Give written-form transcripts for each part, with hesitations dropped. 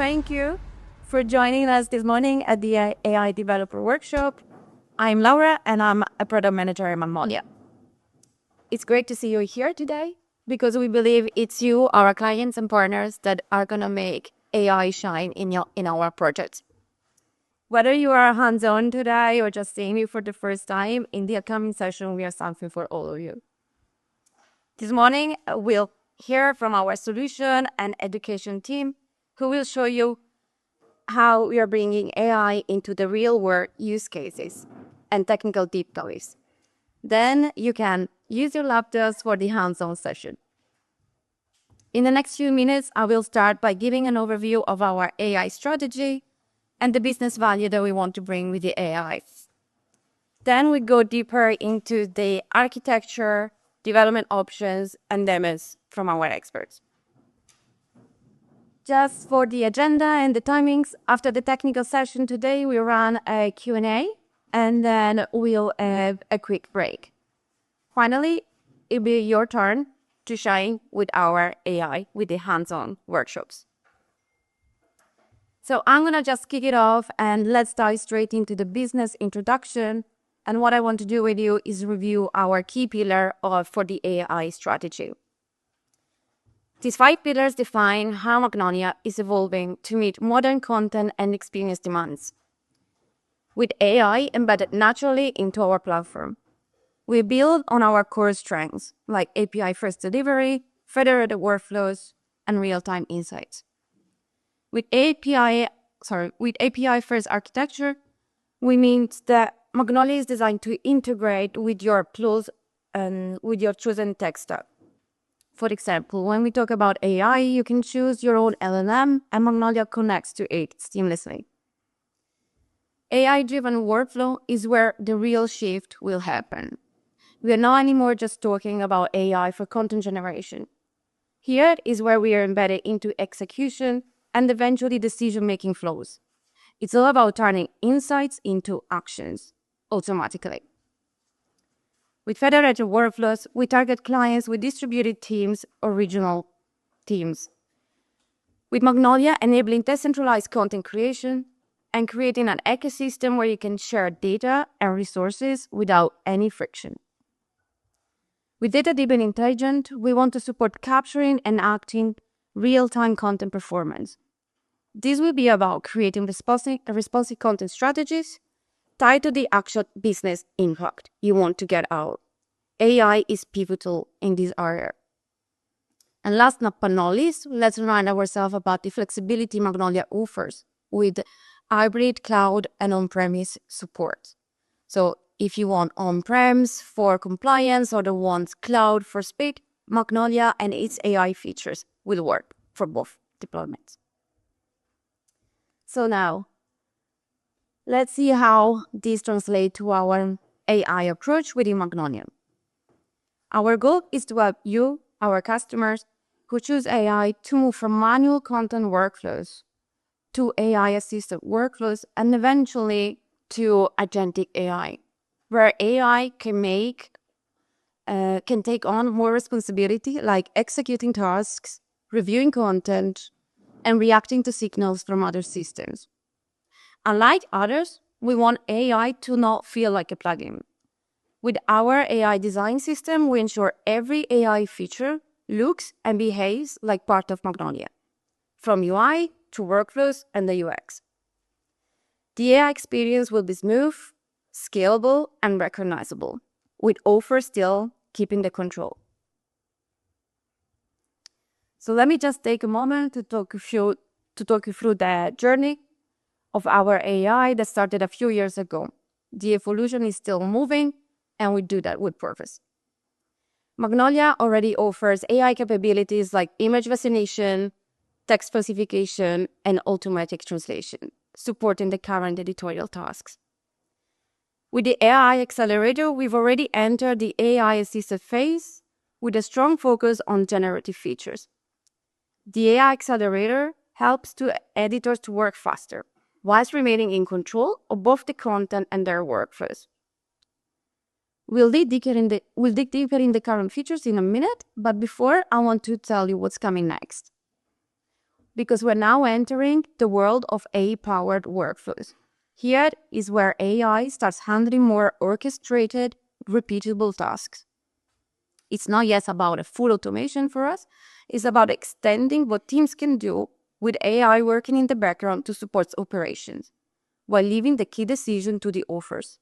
thank you for joining us this morning at the AI Developer Workshop. I'm Laura, and I'm a product manager at Magnolia. It's great to see you here today because we believe it's you, our clients and partners, that are going to make AI shine in our projects. Whether you are hands-on today or just seeing it for the first time, in the upcoming session, we have something for all of you. This morning, we'll hear from our solution and education team, who will show you how we are bringing AI into the real-world use cases and technical deep dives. Then you can use your laptops for the hands-on session. In the next few minutes, I will start by giving an overview of our AI strategy and the business value that we want to bring with the AI. Then we go deeper into the architecture, development options, and demos from our experts. Just for the agenda and the timings, after the technical session today, we run a Q&A, and then we'll have a quick break. Finally, it'll be your turn to shine with our AI with the hands-on workshops. So I'm going to just kick it off, and let's dive straight into the business introduction. And what I want to do with you is review our key pillar for the AI strategy. These 5 pillars define how Magnolia is evolving to meet modern content and experience demands. With AI embedded naturally into our platform, we build on our core strengths like API-first delivery, federated workflows, and real-time insights. With API-first architecture, we mean that Magnolia is designed to integrate with your tools and with your chosen tech stack. For example, when we talk about AI, you can choose your own LLM, and Magnolia connects to it seamlessly. AI-driven workflow is where the real shift will happen. We are not anymore just talking about AI for content generation. Here is where we are embedded into execution and eventually decision-making flows. It's all about turning insights into actions automatically. With federated workflows, we target clients with distributed teams or regional teams. With Magnolia enabling decentralized content creation and creating an ecosystem where you can share data and resources without any friction. With data-driven intelligence, we want to support capturing and acting real-time content performance. This will be about creating responsive content strategies tied to the actual business impact you want to get out. AI is pivotal in this area. And last but not least, let's remind ourselves about the flexibility Magnolia offers with hybrid cloud and on-premise support. So if you want on-premise for compliance or the want cloud for speed, Magnolia and its AI features will work for both deployments. So now, let's see how this translates to our AI approach within Magnolia. Our goal is to help you, our customers, who choose AI to move from manual content workflows to AI-assisted workflows and eventually to agentic AI, where AI can take on more responsibility like executing tasks, reviewing content, and reacting to signals from other systems. Unlike others, we want AI to not feel like a plugin. With our AI design system, we ensure every AI feature looks and behaves like part of Magnolia, from UI to workflows and the UX. The AI experience will be smooth, scalable, and recognizable, with offers still keeping the control. So let me just take a moment to talk you through the journey of our AI that started a few years ago. The evolution is still moving, and we do that with purpose. Magnolia already offers AI capabilities like image recognition, text classification, and automatic translation, supporting the current editorial tasks. With the AI Accelerator, we've already entered the AI-assisted phase with a strong focus on generative features. The AI Accelerator helps editors to work faster, whilst remaining in control of both the content and their workflows. We'll dig deeper in the current features in a minute, but before, I want to tell you what's coming next. because we're now entering the world of AI-powered workflows. Here is where AI starts handling more orchestrated, repeatable tasks. It's not yet about a full automation for us. It's about extending what teams can do with AI working in the background to support operations, while leaving the key decision to the authors.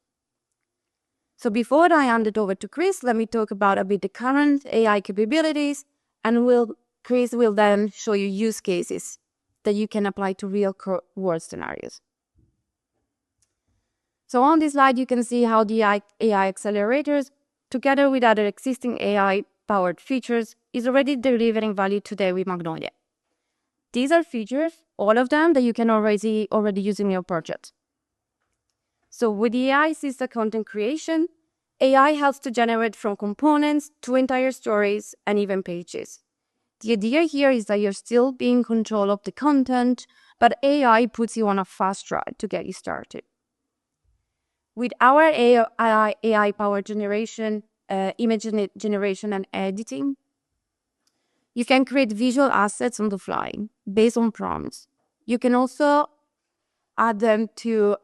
So before I hand it over to Chris, let me talk about a bit the current AI capabilities, and Chris will then show you use cases that you can apply to real world scenarios. So on this slide, you can see how the AI accelerators, together with other existing AI-powered features, is already delivering value today with Magnolia. These are features, all of them, that you can already use in your project. So with the AI assisted content creation, AI helps to generate from components to entire stories and even pages. The idea here is that you're still being in control of the content, but AI puts you on a fast track to get you started. With our AI-powered generation, image generation and editing, you can create visual assets on the fly based on prompts. You can also add them to,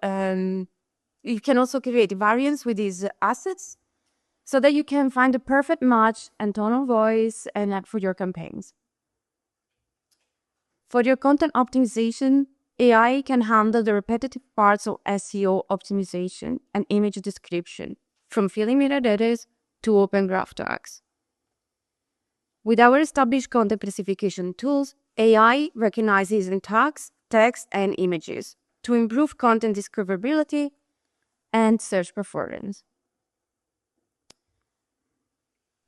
you can also create variants with these assets so that you can find the perfect match and tone of voice and for your campaigns. For your content optimization, AI can handle the repetitive parts of SEO optimization and image description, from filling metadata to open graph tags. With our established content classification tools, AI recognizes in tags, text, and images to improve content discoverability and search performance.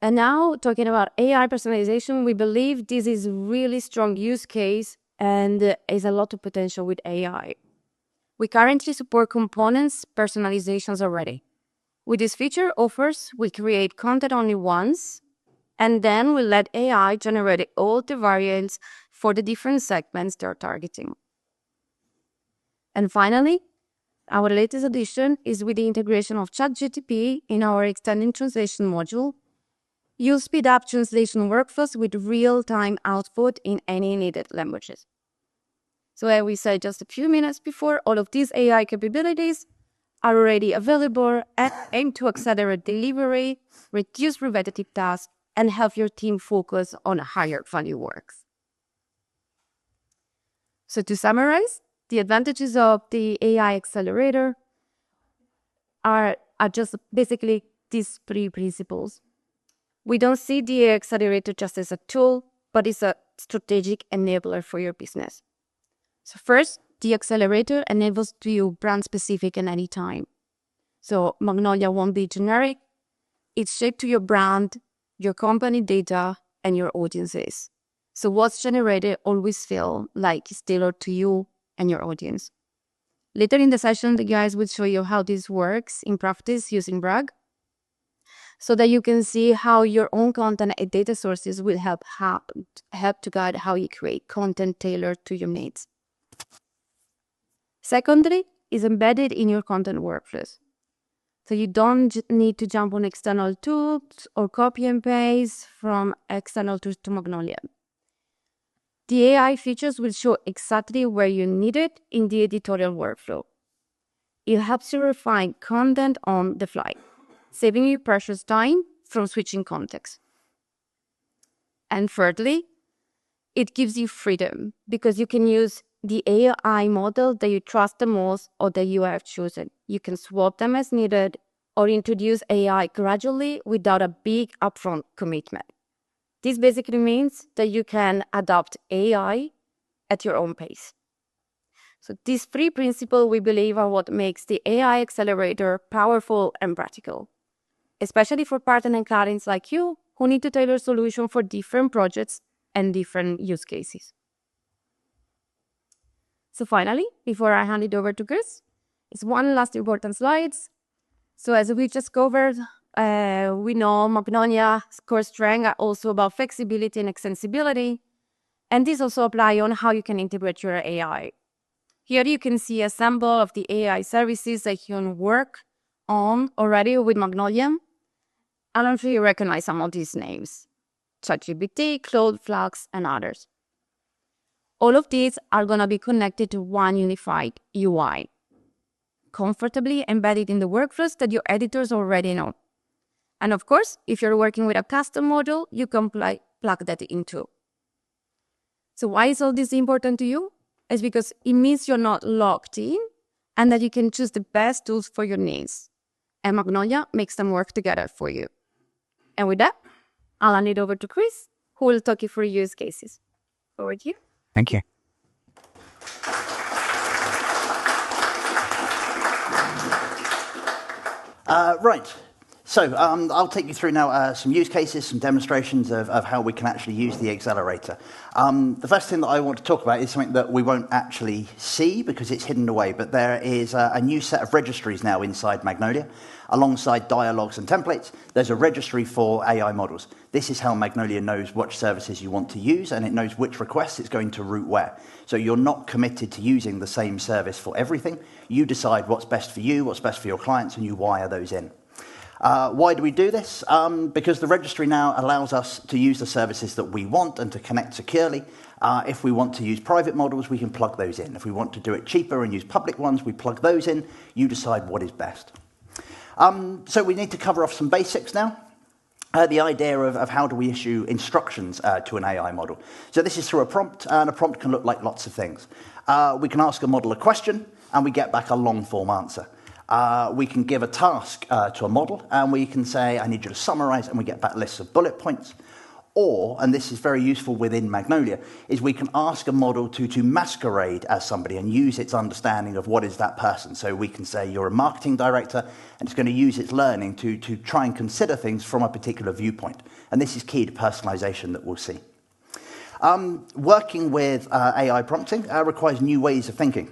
And now, talking about AI personalization, we believe this is a really strong use case and is a lot of potential with AI. We currently support components personalizations already. With this feature, authors will create content only once, and then we'll let AI generate all the variants for the different segments they're targeting. And finally, our latest addition is with the integration of ChatGPT in our extended translation module. You'll speed up translation workflows with real-time output in any needed languages. So as we said just a few minutes before, all of these AI capabilities are already available and aim to accelerate delivery, reduce repetitive tasks, and help your team focus on higher value work. So to summarize, the advantages of the AI accelerator are just basically these three principles. We don't see the accelerator just as a tool, but it's a strategic enabler for your business. So first, the accelerator enables you brand specific at any time. So Magnolia won't be generic. It's shaped to your brand, your company data, and your audiences. So what's generated always feel like it's tailored to you and your audience. Later in the session, the guys will show you how this works in practice using Bragg, so that you can see how your own content and data sources will help to guide how you create content tailored to your needs. Secondly, is embedded in your content workflows. So you don't need to jump on external tools or copy and paste from external tools to Magnolia. The AI features will show exactly where you need it in the editorial workflow. It helps you refine content on the fly, saving you precious time from switching context. And thirdly, it gives you freedom because you can use the AI model that you trust the most or that you have chosen. You can swap them as needed or introduce AI gradually without a big upfront commitment. This basically means that you can adopt AI at your own pace. So these three principles, we believe, are what makes the AI accelerator powerful and practical, especially for partners and clients like you who need to tailor solutions for different projects and different use cases. So finally, before I hand it over to Chris, is one last important slide. So as we just covered, we know Magnolia's core strengths are also about flexibility and extensibility, and this also applies on how you can integrate your AI. Here you can see a sample of the AI services that you can work on already with Magnolia. I'm sure you recognize some of these names: ChatGPT, Claude, Flux, and others. All of these are going to be connected to one unified UI, comfortably embedded in the workflows that your editors already know. And of course, if you're working with a custom module, you can plug that into. So why is all this important to you? It's because it means you're not locked in and that you can choose the best tools for your needs. And Magnolia makes them work together for you. And with that, I'll hand it over to Chris, who will talk you through use cases. Over to you. Thank you. Right. So I'll take you through now some use cases, some demonstrations of how we can actually use the Accelerator. The first thing that I want to talk about is something that we won't actually see because it's hidden away, but there is a new set of registries now inside Magnolia. Alongside dialogues and templates, there's a registry for AI models. This is how Magnolia knows which services you want to use, and it knows which requests it's going to route where. So you're not committed to using the same service for everything. You decide what's best for you, what's best for your clients, and you wire those in. Why do we do this? Because the registry now allows us to use the services that we want and to connect securely. If we want to use private models, we can plug those in. If we want to do it cheaper and use public ones, we plug those in. You decide what is best. So we need to cover off some basics now. The idea of how do we issue instructions to an AI model. So this is through a prompt, and a prompt can look like lots of things. We can ask a model a question, and we get back a long-form answer. We can give a task to a model, and we can say, I need you to summarize, and we get back lists of bullet points. Or, and this is very useful within Magnolia, is we can ask a model to masquerade as somebody and use its understanding of what is that person. So we can say you're a marketing director, and it's going to use its learning to try and consider things from a particular viewpoint. And this is key to personalization that we'll see. Working with AI prompting requires new ways of thinking.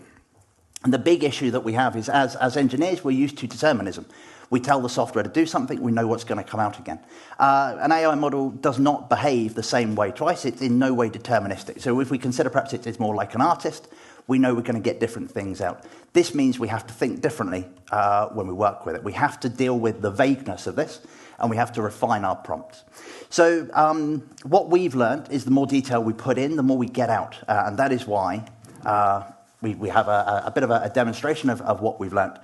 And the big issue that we have is as engineers, we're used to determinism. We tell the software to do something, we know what's going to come out again. An AI model does not behave the same way twice. It's in no way deterministic. So if we consider perhaps it's more like an artist, we know we're going to get different things out. This means we have to think differently when we work with it. We have to deal with the vagueness of this, and we have to refine our prompts. So what we've learned is the more detail we put in, the more we get out. And that is why we have a bit of a demonstration of what we've learned.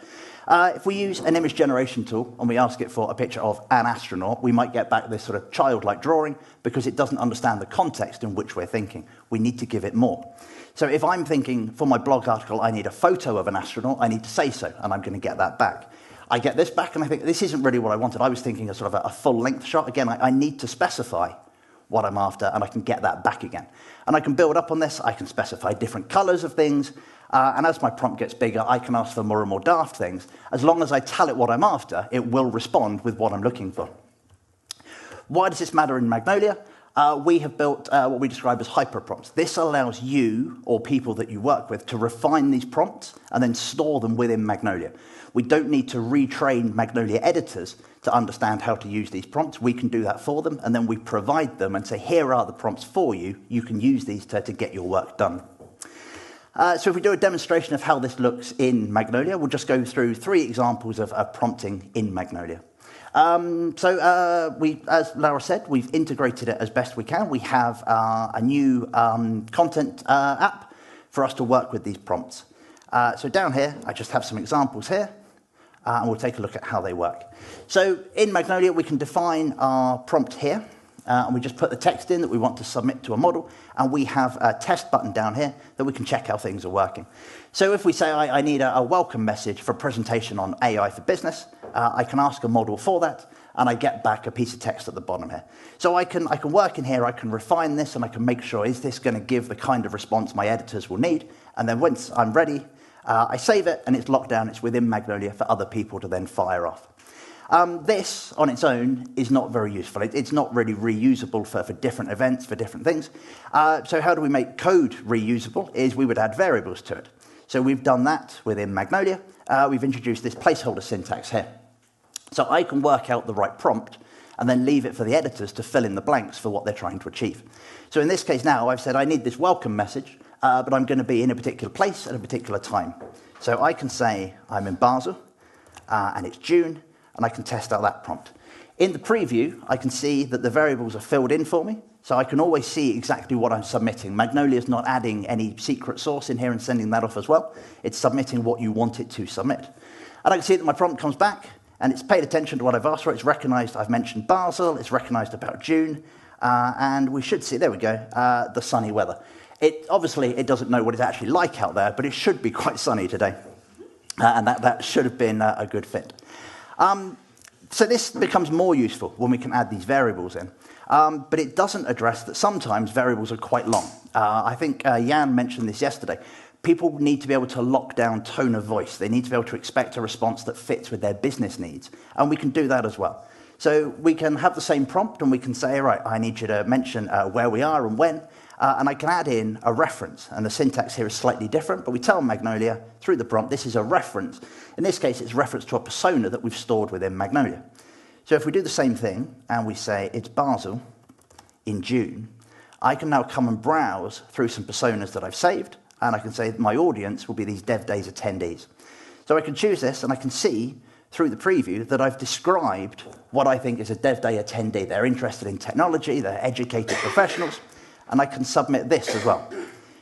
If we use an image generation tool and we ask it for a picture of an astronaut, we might get back this sort of childlike drawing because it doesn't understand the context in which we're thinking. We need to give it more. So if I'm thinking for my blog article, I need a photo of an astronaut, I need to say so, and I'm going to get that back. I get this back and I think, this isn't really what I wanted. I was thinking of sort of a full-length shot. Again, I need to specify what I'm after, and I can get that back again. And I can build up on this. I can specify different colors of things. And as my prompt gets bigger, I can ask for more and more daft things. As long as I tell it what I'm after, it will respond with what I'm looking for. Why does this matter in Magnolia? We have built what we describe as hyper prompts. This allows you or people that you work with to refine these prompts and then store them within Magnolia. We don't need to retrain Magnolia editors to understand how to use these prompts. We can do that for them, and then we provide them and say, here are the prompts for you. You can use these to get your work done. So if we do a demonstration of how this looks in Magnolia, we'll just go through 3 examples of prompting in Magnolia. As Laura said, we've integrated it as best we can. We have a new content app for us to work with these prompts. So down here, I just have some examples here, and we'll take a look at how they work. So in Magnolia, we can define our prompt here. And we just put the text in that we want to submit to a model, and we have a test button down here that we can check how things are working. So if we say I need a welcome message for a presentation on AI for business, I can ask a model for that, and I get back a piece of text at the bottom here. So I can work in here, I can refine this, and I can make sure, is this going to give the kind of response my editors will need? And then once I'm ready, I save it, and it's locked down, it's within Magnolia for other people to then fire off. This, on its own, is not very useful. It's not really reusable for different events, for different things. So how do we make code reusable? Is we would add variables to it. So we've done that within Magnolia. We've introduced this placeholder syntax here. So I can work out the right prompt and then leave it for the editors to fill in the blanks for what they're trying to achieve. So in this case now, I've said I need this welcome message, but I'm going to be in a particular place at a particular time. So I can say I'm in Basel, and it's June, and I can test out that prompt. In the preview, I can see that the variables are filled in for me. So I can always see exactly what I'm submitting. Magnolia is not adding any secret source in here and sending that off as well. It's submitting what you want it to submit. And I can see that my prompt comes back, and it's paid attention to what I've asked for. It's recognized I've mentioned Basel. It's recognized about June. And we should see, there we go, the sunny weather. Obviously, it doesn't know what it's actually like out there, but it should be quite sunny today. And that should have been a good fit. So this becomes more useful when we can add these variables in. But it doesn't address that sometimes variables are quite long. I think Jan mentioned this yesterday. People need to be able to lock down tone of voice. They need to be able to expect a response that fits with their business needs. And we can do that as well. So we can have the same prompt and we can say, right, I need you to mention where we are and when. And I can add in a reference. And the syntax here is slightly different, but we tell Magnolia through the prompt, this is a reference. In this case, it's a reference to a persona that we've stored within Magnolia. So if we do the same thing and we say it's Basel in June, I can now come and browse through some personas that I've saved, and I can say my audience will be these DevDays attendees. So I can choose this, and I can see through the preview that I've described what I think is a DevDay attendee. They're interested in technology, they're educated professionals, and I can submit this as well.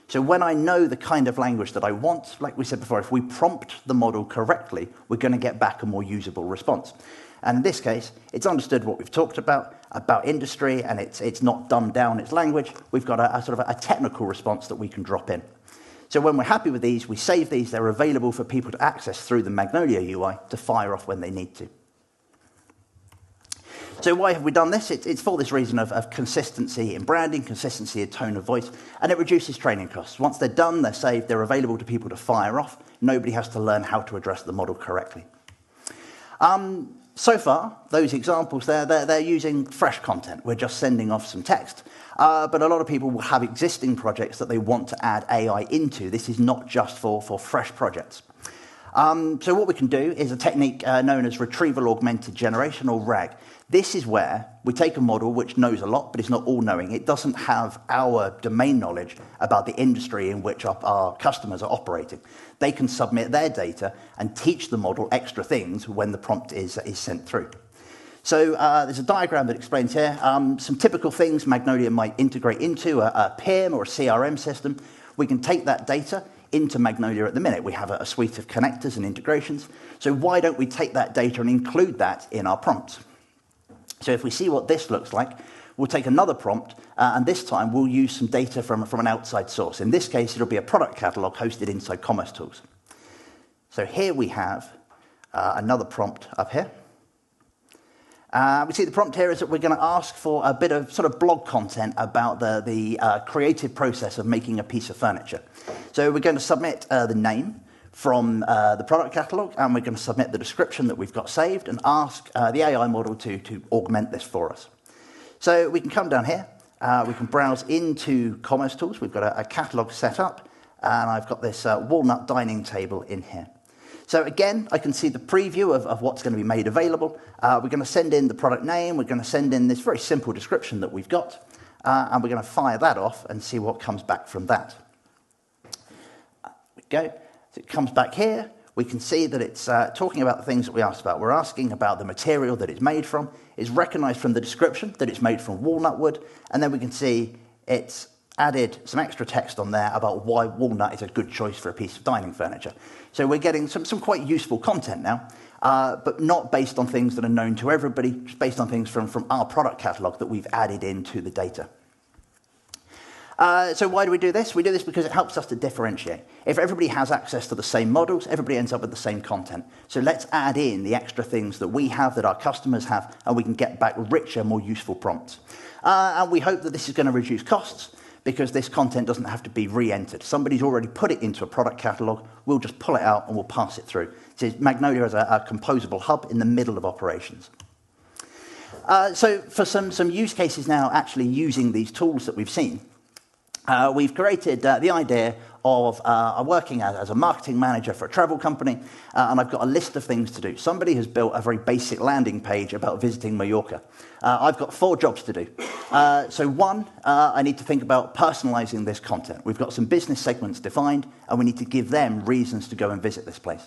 So when I know the kind of language that I want, like we said before, if we prompt the model correctly, we're going to get back a more usable response. And in this case, it's understood what we've talked about industry, and it's not dumbed down its language. We've got a sort of a technical response that we can drop in. So when we're happy with these, we save these. They're available for people to access through the Magnolia UI to fire off when they need to. So why have we done this? It's for this reason of consistency in branding, consistency in tone of voice, and it reduces training costs. Once they're done, they're saved, they're available to people to fire off. Nobody has to learn how to address the model correctly. So far, those examples there, they're using fresh content. We're just sending off some text. But a lot of people will have existing projects that they want to add AI into. This is not just for fresh projects. So what we can do is a technique known as retrieval augmented generation, or RAG. This is where we take a model which knows a lot, but it's not all-knowing. It doesn't have our domain knowledge about the industry in which our customers are operating. They can submit their data and teach the model extra things when the prompt is sent through. So there's a diagram that explains here some typical things Magnolia might integrate into a PIM or a CRM system. We can take that data into Magnolia at the minute. We have a suite of connectors and integrations. So why don't we take that data and include that in our prompts? So if we see what this looks like, we'll take another prompt, and this time we'll use some data from an outside source. In this case, it'll be a product catalog hosted inside Commerce Tools. So here we have another prompt up here. We see the prompt here is that we're going to ask for a bit of sort of blog content about the creative process of making a piece of furniture. So we're going to submit the name from the product catalog, and we're going to submit the description that we've got saved and ask the AI model to augment this for us. So we can come down here, we can browse into Commerce Tools. We've got a catalog set up, and I've got this walnut dining table in here. So again, I can see the preview of what's going to be made available. We're going to send in the product name. We're going to send in this very simple description that we've got, and we're going to fire that off and see what comes back from that. There we go. So it comes back here. We can see that it's talking about the things that we asked about. We're asking about the material that it's made from. It's recognized from the description that it's made from walnut wood, and then we can see it's added some extra text on there about why walnut is a good choice for a piece of dining furniture. So we're getting some quite useful content now, but not based on things that are known to everybody, just based on things from our product catalog that we've added into the data. So why do we do this? We do this because it helps us to differentiate. If everybody has access to the same models, everybody ends up with the same content. So let's add in the extra things that we have, that our customers have, and we can get back richer, more useful prompts. And we hope that this is going to reduce costs, because this content doesn't have to be re-entered. Somebody's already put it into a product catalog. We'll just pull it out and we'll pass it through. So Magnolia has a composable hub in the middle of operations. So for some use cases now, actually using these tools that we've seen, we've created the idea of working as a marketing manager for a travel company, and I've got a list of things to do. Somebody has built a very basic landing page about visiting Mallorca. I've got 4 jobs to do. So one, I need to think about personalizing this content. We've got some business segments defined, and we need to give them reasons to go and visit this place.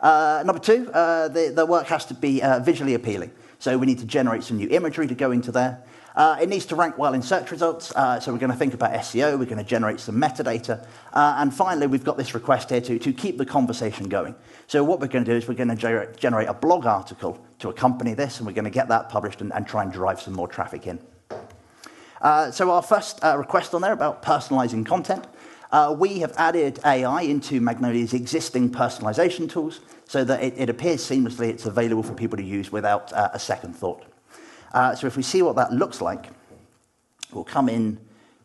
Number 2, the work has to be visually appealing. So we need to generate some new imagery to go into there. It needs to rank well in search results, so we're going to think about SEO, we're going to generate some metadata, and finally we've got this request here to keep the conversation going. So what we're going to do is we're going to generate a blog article to accompany this, and we're going to get that published and try and drive some more traffic in. So our first request on there about personalizing content. We have added AI into Magnolia's existing personalization tools so that it appears seamlessly, it's available for people to use without a second thought. So if we see what that looks like, we'll come in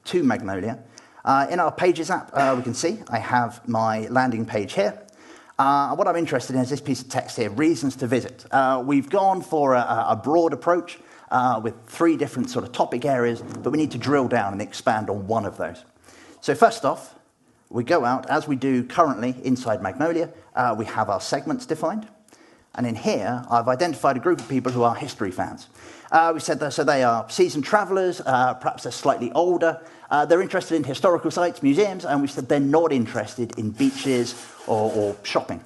to Magnolia. In our Pages app, we can see I have my landing page here. What I'm interested in is this piece of text here, reasons to visit. We've gone for a broad approach with 3 different sort of topic areas, but we need to drill down and expand on one of those. So first off, we go out, as we do currently inside Magnolia, we have our segments defined. And in here, I've identified a group of people who are history fans. We said that, so they are seasoned travelers, perhaps they're slightly older, they're interested in historical sites, museums, and we said they're not interested in beaches or shopping.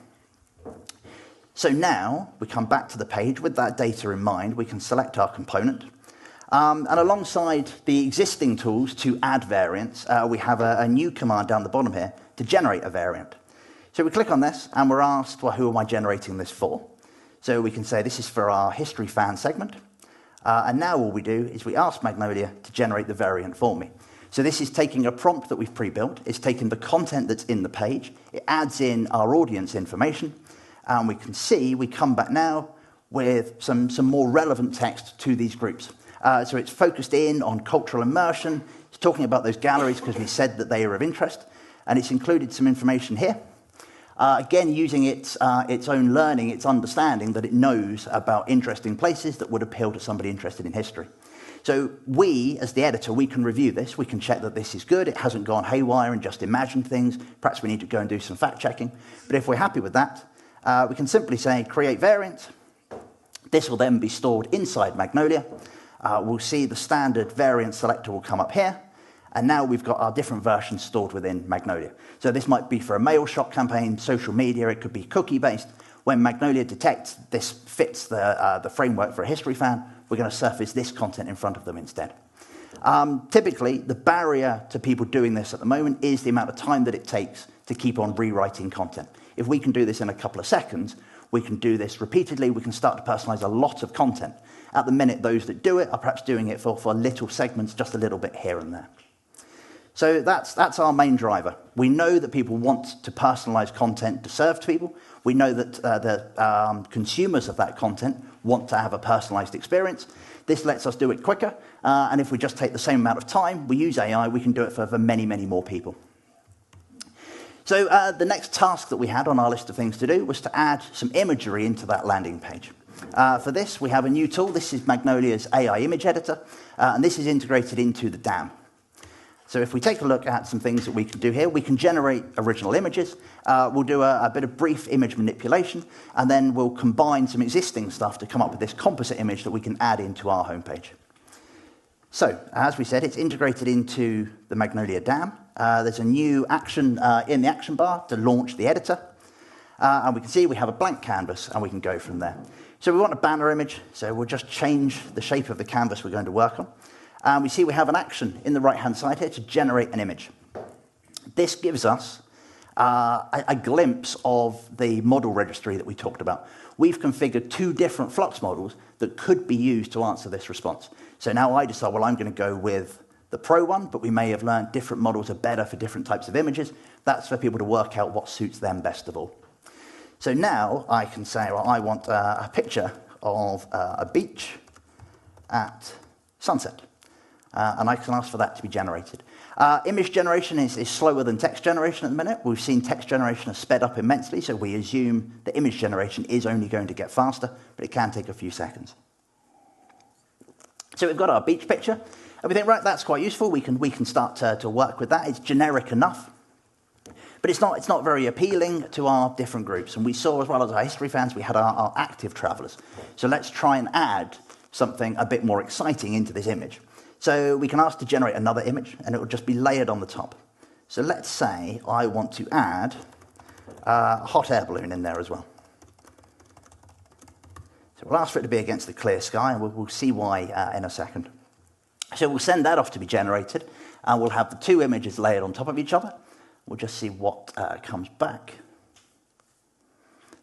So now, we come back to the page with that data in mind, we can select our component. And alongside the existing tools to add variants, we have a new command down the bottom here to generate a variant. So we click on this, and we're asked, well, who am I generating this for? So we can say this is for our history fan segment. And now all we do is we ask Magnolia to generate the variant for me. So this is taking a prompt that we've pre-built. It's taking the content that's in the page. It adds in our audience information. And we can see we come back now with some more relevant text to these groups. So it's focused in on cultural immersion. It's talking about those galleries because we said that they are of interest. And it's included some information here. Again, using its own learning, its understanding that it knows about interesting places that would appeal to somebody interested in history. So we, as the editor, we can review this. We can check that this is good. It hasn't gone haywire and just imagined things. Perhaps we need to go and do some fact-checking. But if we're happy with that, we can simply say, create variant. This will then be stored inside Magnolia. We'll see the standard variant selector will come up here. And now we've got our different versions stored within Magnolia. So this might be for a mail shop campaign, social media, it could be cookie-based. When Magnolia detects this fits the framework for a history fan, we're going to surface this content in front of them instead. Typically, the barrier to people doing this at the moment is the amount of time that it takes to keep on rewriting content. If we can do this in a couple of seconds, we can do this repeatedly, we can start to personalize a lot of content. At the minute, those that do it are perhaps doing it for little segments, just a little bit here and there. So that's our main driver. We know that people want to personalize content to serve to people. We know that the consumers of that content want to have a personalized experience. This lets us do it quicker. And if we just take the same amount of time, we use AI, we can do it for many, many more people. So the next task that we had on our list of things to do was to add some imagery into that landing page. For this, we have a new tool. This is Magnolia's AI image editor, and this is integrated into the DAM. So if we take a look at some things that we can do here, we can generate original images. We'll do a bit of brief image manipulation, and then we'll combine some existing stuff to come up with this composite image that we can add into our homepage. So, as we said, it's integrated into the Magnolia DAM. There's a new action in the action bar to launch the editor. And we can see we have a blank canvas, and we can go from there. So we want a banner image, so we'll just change the shape of the canvas we're going to work on. And we see we have an action in the right-hand side here to generate an image. This gives us a glimpse of the model registry that we talked about. We've configured 2 different Flux models that could be used to answer this response. So now I decide, well, I'm going to go with the Pro one, but we may have learned different models are better for different types of images. That's for people to work out what suits them best of all. So now I can say, well, I want a picture of a beach at sunset. And I can ask for that to be generated. Image generation is slower than text generation at the minute. We've seen text generation has sped up immensely, so we assume that image generation is only going to get faster, but it can take a few seconds. So we've got our beach picture, and we think, right, that's quite useful. We can start to work with that. It's generic enough, but it's not very appealing to our different groups. And we saw, as well as our history fans, we had our active travelers. So let's try and add something a bit more exciting into this image. So we can ask to generate another image, and it will just be layered on the top. So let's say I want to add a hot air balloon in there as well. So we'll ask for it to be against the clear sky, and we'll see why in a second. So we'll send that off to be generated, and we'll have the two images layered on top of each other. We'll just see what comes back.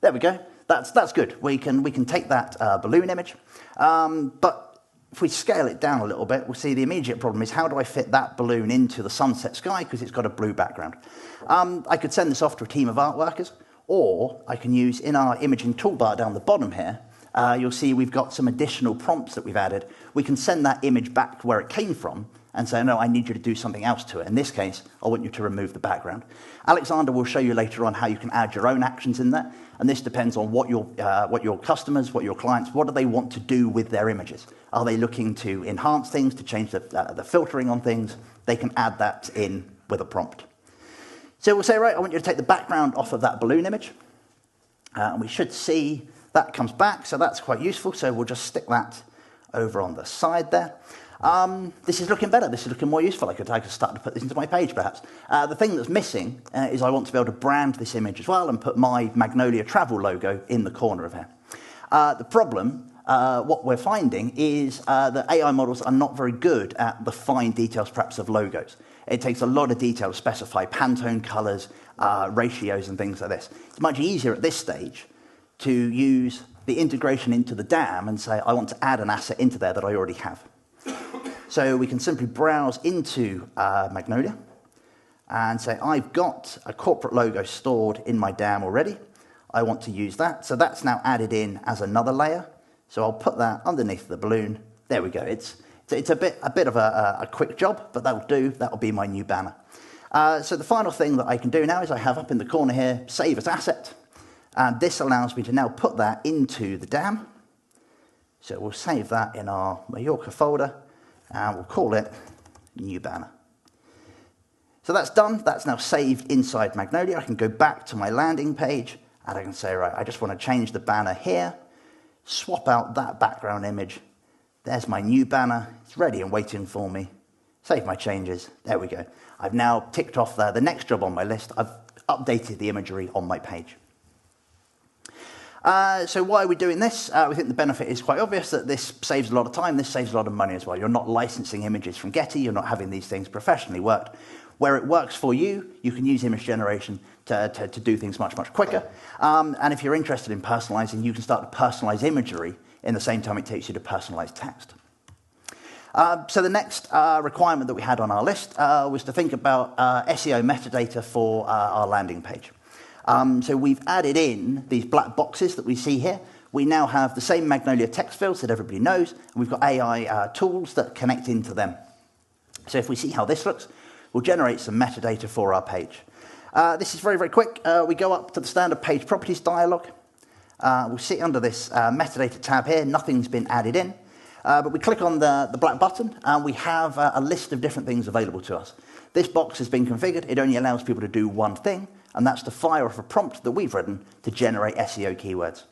There we go. That's good. We can take that balloon image, but if we scale it down a little bit, we'll see the immediate problem is how do I fit that balloon into the sunset sky because it's got a blue background. I could send this off to a team of art workers, or I can use in our imaging toolbar down the bottom here, you'll see we've got some additional prompts that we've added. We can send that image back to where it came from and say, no, I need you to do something else to it. In this case, I want you to remove the background. Alexander will show you later on how you can add your own actions in there, and this depends on what your customers, what your clients, what do they want to do with their images? Are they looking to enhance things, to change the filtering on things? They can add that in with a prompt. So we'll say, right, I want you to take the background off of that balloon image, and we should see that comes back, so that's quite useful. So we'll just stick that over on the side there. This is looking better. This is looking more useful. I could start to put this into my page, perhaps. The thing that's missing is I want to be able to brand this image as well and put my Magnolia travel logo in the corner of here. The problem, what we're finding, is that AI models are not very good at the fine details, perhaps, of logos. It takes a lot of detail to specify Pantone colors, ratios, and things like this. It's much easier at this stage to use the integration into the DAM and say, I want to add an asset into there that I already have. So we can simply browse into Magnolia and say, I've got a corporate logo stored in my DAM already. I want to use that. So that's now added in as another layer. So I'll put that underneath the balloon. There we go. It's a bit of a quick job, but that'll do. That'll be my new banner. So the final thing that I can do now is I have up in the corner here, save as asset. And this allows me to now put that into the DAM. So we'll save that in our Mallorca folder, and we'll call it new banner. So that's done. That's now saved inside Magnolia. I can go back to my landing page, and I can say, right, I just want to change the banner here, swap out that background image. There's my new banner. It's ready and waiting for me. Save my changes. There we go. I've now ticked off the next job on my list. I've updated the imagery on my page. So why are we doing this? We think the benefit is quite obvious, that this saves a lot of time, this saves a lot of money as well. You're not licensing images from Getty, you're not having these things professionally worked. Where it works for you, you can use image generation to do things much, much quicker. And if you're interested in personalizing, you can start to personalize imagery in the same time it takes you to personalize text. So the next requirement that we had on our list was to think about SEO metadata for our landing page. So we've added in these black boxes that we see here. We now have the same Magnolia text fields that everybody knows, and we've got AI tools that connect into them. So if we see how this looks, we'll generate some metadata for our page. This is very, very quick. We go up to the standard page properties dialog. We'll sit under this metadata tab here. Nothing's been added in. But we click on the black button, and we have a list of different things available to us. This box has been configured. It only allows people to do one thing, and that's to fire off a prompt that we've written to generate SEO keywords.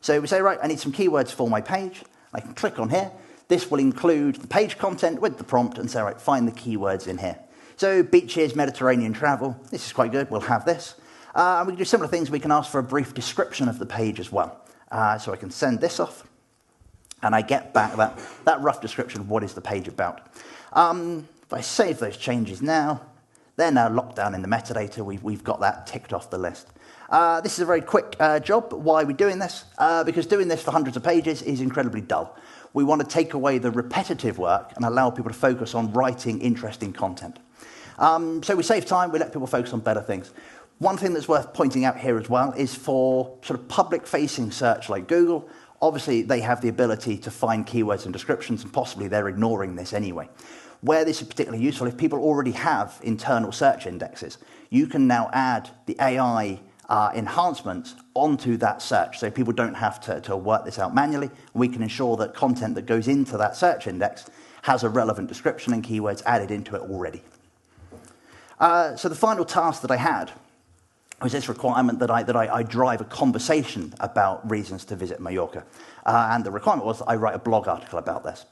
So we say, right, I need some keywords for my page. I can click on here. This will include the page content with the prompt and say, right, find the keywords in here. So beaches, Mediterranean travel, this is quite good. We'll have this. And we can do similar things. We can ask for a brief description of the page as well. So I can send this off, and I get back that rough description of what is the page about. If I save those changes now, they're now locked down in the metadata. We've got that ticked off the list. This is a very quick job. Why are we doing this? Because doing this for hundreds of pages is incredibly dull. We want to take away the repetitive work and allow people to focus on writing interesting content. So we save time, we let people focus on better things. One thing that's worth pointing out here as well is for sort of public-facing search like Google, obviously they have the ability to find keywords and descriptions, and possibly they're ignoring this anyway. Where this is particularly useful, if people already have internal search indexes, you can now add the AI enhancements onto that search, so people don't have to work this out manually. We can ensure that content that goes into that search index has a relevant description and keywords added into it already. So the final task that I had was this requirement that I drive a conversation about reasons to visit Mallorca. And the requirement was that I write a blog article about this.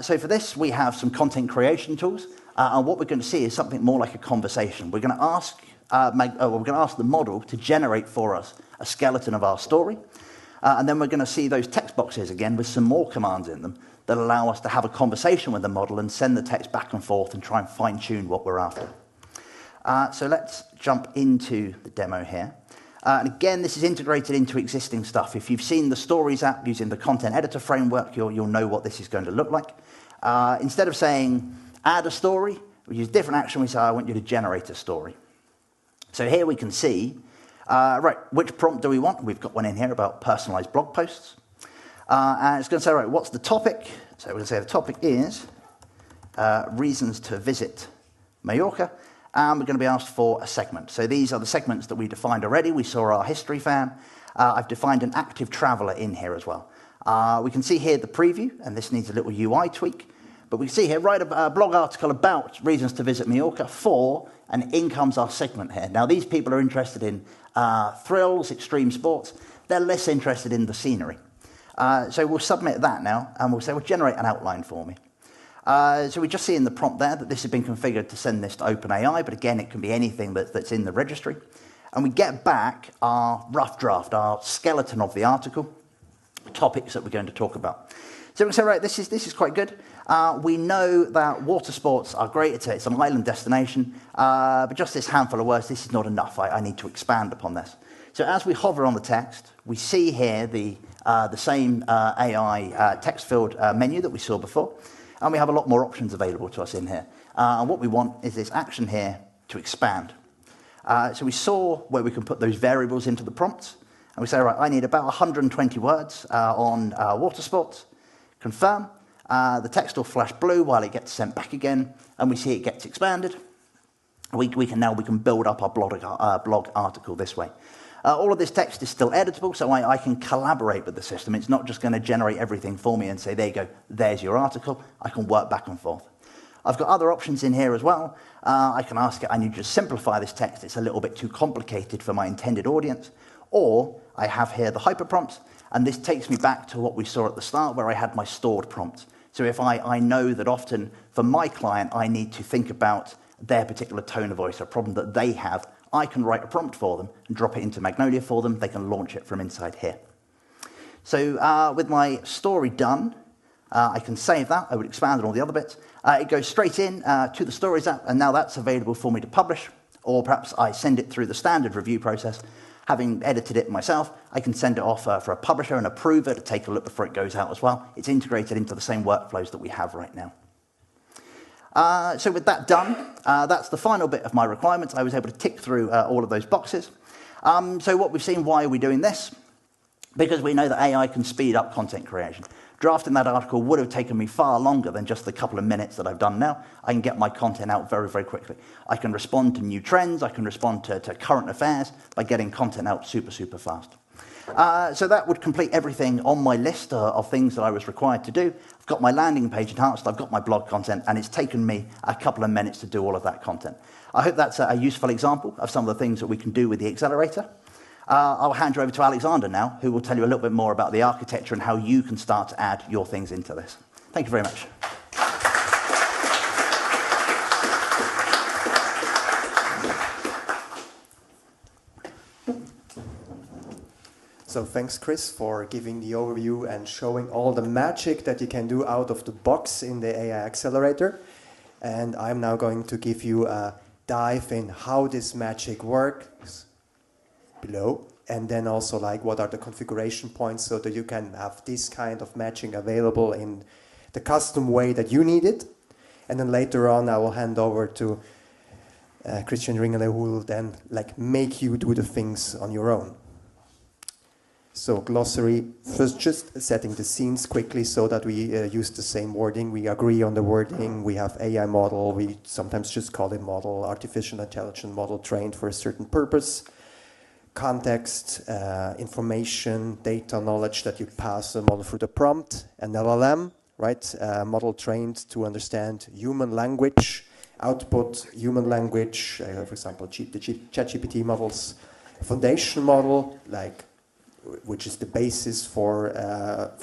So for this, we have some content creation tools. And what we're going to see is something more like a conversation. We're going to ask the model to generate for us a skeleton of our story. And then we're going to see those text boxes again with some more commands in them that allow us to have a conversation with the model and send the text back and forth and try and fine-tune what we're after. So let's jump into the demo here. And again, this is integrated into existing stuff. If you've seen the Stories app using the content editor framework, you'll know what this is going to look like. Instead of saying, add a story, we use a different action. We say, I want you to generate a story. So here we can see, right, which prompt do we want? We've got one in here about personalized blog posts. And it's going to say, right, what's the topic? So we're going to say the topic is reasons to visit Mallorca. And we're going to be asked for a segment. So these are the segments that we defined already. We saw our history fan. I've defined an active traveler in here as well. We can see here the preview, and this needs a little UI tweak. But we can see here, write a blog article about reasons to visit Mallorca for, and in comes our segment here. Now, these people are interested in thrills, extreme sports. They're less interested in the scenery. So we'll submit that now, and we'll say, well, generate an outline for me. So we just see in the prompt there that this has been configured to send this to OpenAI, but again, it can be anything that's in the registry. And we get back our rough draft, our skeleton of the article, topics that we're going to talk about. So we say, right, this is quite good. We know that water sports are great. It's an island destination, but just this handful of words, this is not enough. I need to expand upon this. So as we hover on the text, we see here the same AI text-filled menu that we saw before. And we have a lot more options available to us in here. And what we want is this action here to expand. So we saw where we can put those variables into the prompts. And we say, right, I need about 120 words on water sports. Confirm. The text will flash blue while it gets sent back again. And we see it gets expanded. We can build up our blog article this way. All of this text is still editable, so I can collaborate with the system. It's not just going to generate everything for me and say, there you go, there's your article. I can work back and forth. I've got other options in here as well. I can ask it, I need you to simplify this text. It's a little bit too complicated for my intended audience. Or I have here the hyperprompts, and this takes me back to what we saw at the start where I had my stored prompts. So if I know that often for my client, I need to think about their particular tone of voice, a problem that they have, I can write a prompt for them and drop it into Magnolia for them. They can launch it from inside here. So with my story done, I can save that. I would expand on all the other bits. It goes straight in to the Stories app, and now that's available for me to publish. Or perhaps I send it through the standard review process. Having edited it myself, I can send it off for a publisher and approver to take a look before it goes out as well. It's integrated into the same workflows that we have right now. So with that done, that's the final bit of my requirements. I was able to tick through all of those boxes. So what we've seen, why are we doing this? Because we know that AI can speed up content creation. Drafting that article would have taken me far longer than just the couple of minutes that I've done now. I can get my content out very, very quickly. I can respond to new trends. I can respond to current affairs by getting content out super, super fast. So that would complete everything on my list of things that I was required to do. I've got my landing page enhanced, I've got my blog content, and it's taken me a couple of minutes to do all of that content. I hope that's a useful example of some of the things that we can do with the Accelerator. I'll hand you over to Alexander now, who will tell you a little bit more about the architecture and how you can start to add your things into this. Thank you very much. So thanks, Chris, for giving the overview and showing all the magic that you can do out of the box in the AI Accelerator. And I'm now going to give you a dive in how this magic works below. And then also like what are the configuration points so that you can have this kind of matching available in the custom way that you need it. And then later on, I will hand over to Christian Ringele, who will then like make you do the things on your own. So glossary, first just setting the scenes quickly so that we use the same wording. We agree on the wording. We have AI model. We sometimes just call it model, artificial intelligence model trained for a certain purpose. Context, information, data, knowledge that you pass the model through the prompt. An LLM, right? Model trained to understand human language. Output, human language. For example, the ChatGPT models. Foundation model, like which is the basis for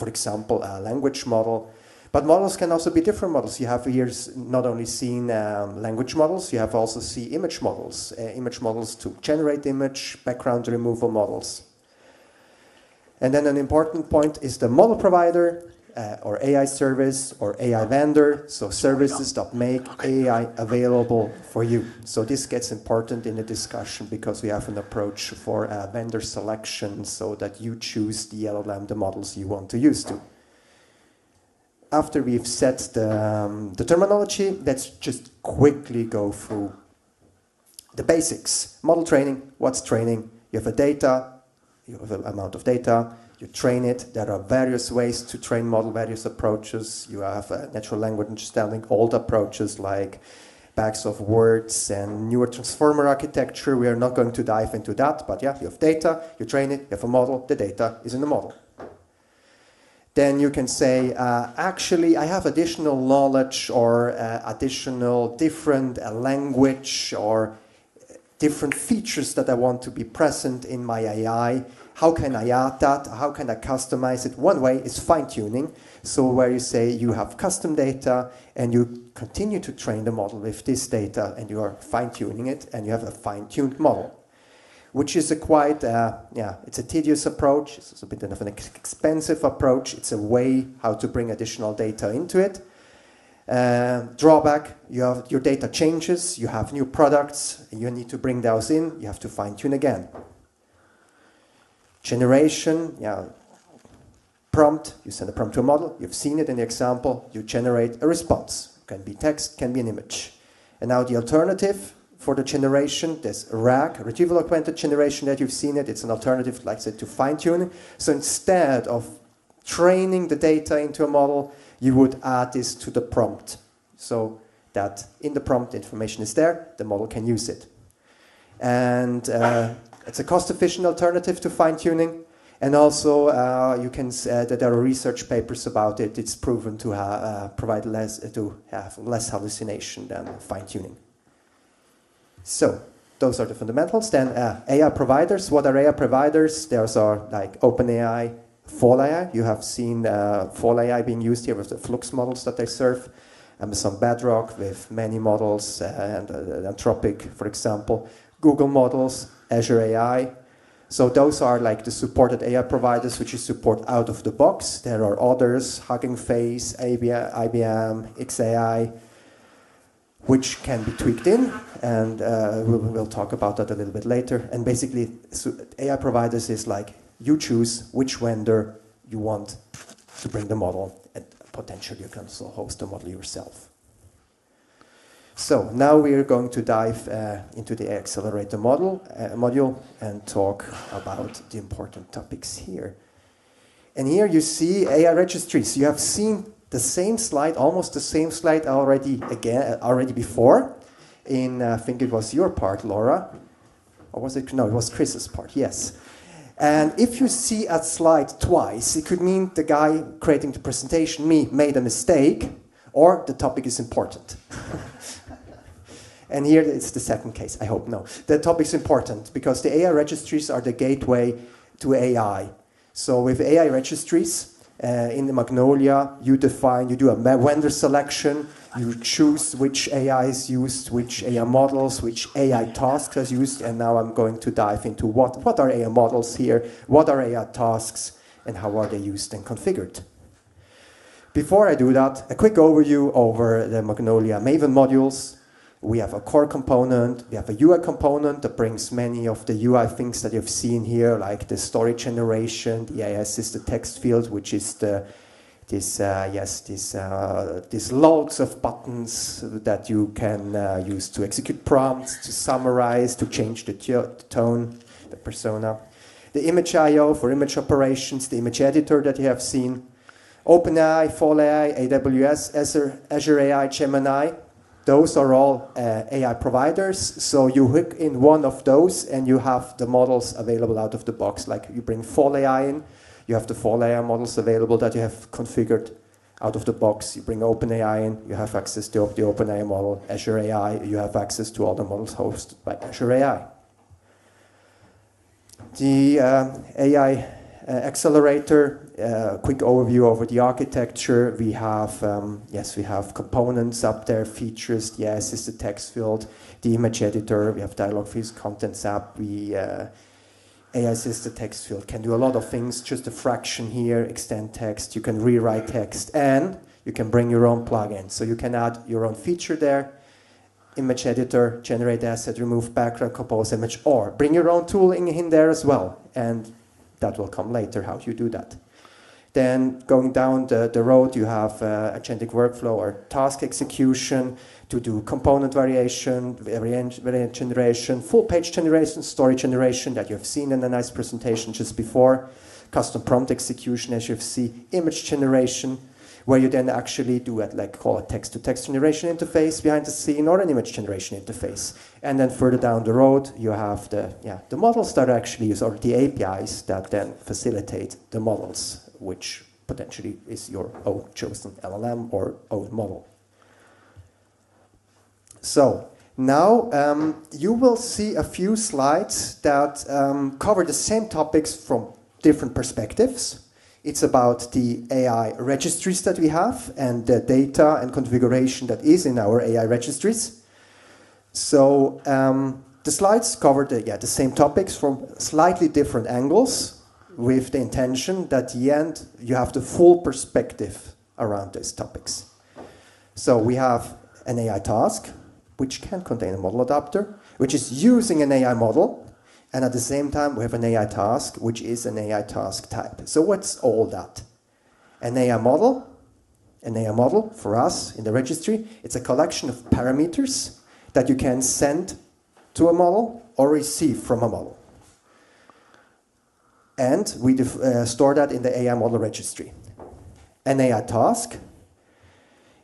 example, a language model. But models can also be different models. You have here not only seen language models, you have also seen image models to generate image, background removal models. And then an important point is the model provider, or AI service, or AI vendor, so services that make AI available for you. So this gets important in the discussion because we have an approach for vendor selection so that you choose the LLM, the models you want to use to. After we've set the terminology, let's just quickly go through the basics. Model training, what's training? You have a data, you have an amount of data, you train it. There are various ways to train model, various approaches. You have natural language understanding, old approaches like bags of words and newer transformer architecture. We are not going to dive into that, but yeah, you have data, you train it, you have a model, the data is in the model. Then you can say, actually, I have additional knowledge or additional different language or different features that I want to be present in my AI. How can I add that? How can I customize it? One way is fine-tuning. So where you say you have custom data and you continue to train the model with this data and you are fine-tuning it and you have a fine-tuned model, which is a quite, it's a tedious approach. It's a bit of an expensive approach. It's a way how to bring additional data into it. Drawback, you have your data changes, you have new products, you need to bring those in, you have to fine-tune again. Generation, prompt, you send a prompt to a model, you've seen it in the example, you generate a response. It can be text, can be an image. And now the alternative for the generation, there's RAG, retrieval augmented generation that you've seen it, it's an alternative, like I said, to fine-tuning. So instead of training the data into a model, you would add this to the prompt. So that in the prompt, the information is there, the model can use it. And it's a cost-efficient alternative to fine-tuning, and also you can say that there are research papers about it. It's proven to have less hallucination than fine-tuning. So those are the fundamentals. Then AI providers. What are AI providers? Those are like OpenAI, FallAI. You have seen FallAI being used here with the Flux models that they serve. Amazon Bedrock with many models, and Anthropic, for example. Google models, Azure AI. So those are like the supported AI providers which you support out of the box. There are others, Hugging Face, IBM, XAI, which can be tweaked in, and we'll talk about that a little bit later. And basically, AI providers is like you choose which vendor you want to bring the model, and potentially you can also host the model yourself. So now we are going to dive into the Accelerator module and talk about the important topics here. And here you see AI registries. You have seen the same slide, almost the same slide already before. I think it was your part, Laura. Or was it? No, it was Chris's part, yes. And if you see a slide twice, it could mean the guy creating the presentation, me, made a mistake, or the topic is important. And here it's the second case, I hope no. The topic is important because the AI registries are the gateway to AI. So with AI registries, in the Magnolia, you do a vendor selection, you choose which AI is used, which AI models, which AI tasks are used, and now I'm going to dive into what are AI models here, what are AI tasks, and how are they used and configured. Before I do that, a quick overview over the Magnolia Maven modules. We have a core component, we have a UI component that brings many of the UI things that you've seen here, like the story generation, the AI-assisted text field, which is these loads of buttons that you can use to execute prompts, to summarize, to change the tone, the persona. The image I/O for image operations, the image editor that you have seen, OpenAI, FallAI, AWS, Azure AI, Gemini. Those are all AI providers, so you hook in one of those and you have the models available out of the box. Like you bring FallAI in, you have the FallAI models available that you have configured out of the box. You bring OpenAI in, you have access to the OpenAI model. Azure AI, you have access to all the models hosted by Azure AI. The AI Accelerator, quick overview over the architecture. We have components up there, features, the assisted text field, the image editor. We have dialog fields, contents app. We AI-assisted text field can do a lot of things, just a fraction here, extend text, you can rewrite text, and you can bring your own plugin. So you can add your own feature there, image editor, generate asset, remove background, compose image, or bring your own tooling in there as well. And that will come later, how you do that. Then going down the road, you have agentic workflow or task execution to do component variation, variant generation, full page generation, story generation that you have seen in a nice presentation just before, custom prompt execution as you see, image generation, where you then actually do it like call it text-to-text generation interface behind the scene or an image generation interface. And then further down the road, you have the models that actually use, or the APIs that then facilitate the models, which potentially is your own chosen LLM or own model. So now you will see a few slides that cover the same topics from different perspectives. It's about the AI registries that we have and the data and configuration that is in our AI registries. So the slides cover the same topics from slightly different angles, with the intention that at the end you have the full perspective around these topics. So we have an AI task, which can contain a model adapter, which is using an AI model, and at the same time we have an AI task, which is an AI task type. So what's all that? An AI model for us in the registry, it's a collection of parameters that you can send to a model or receive from a model. And we store that in the AI model registry. An AI task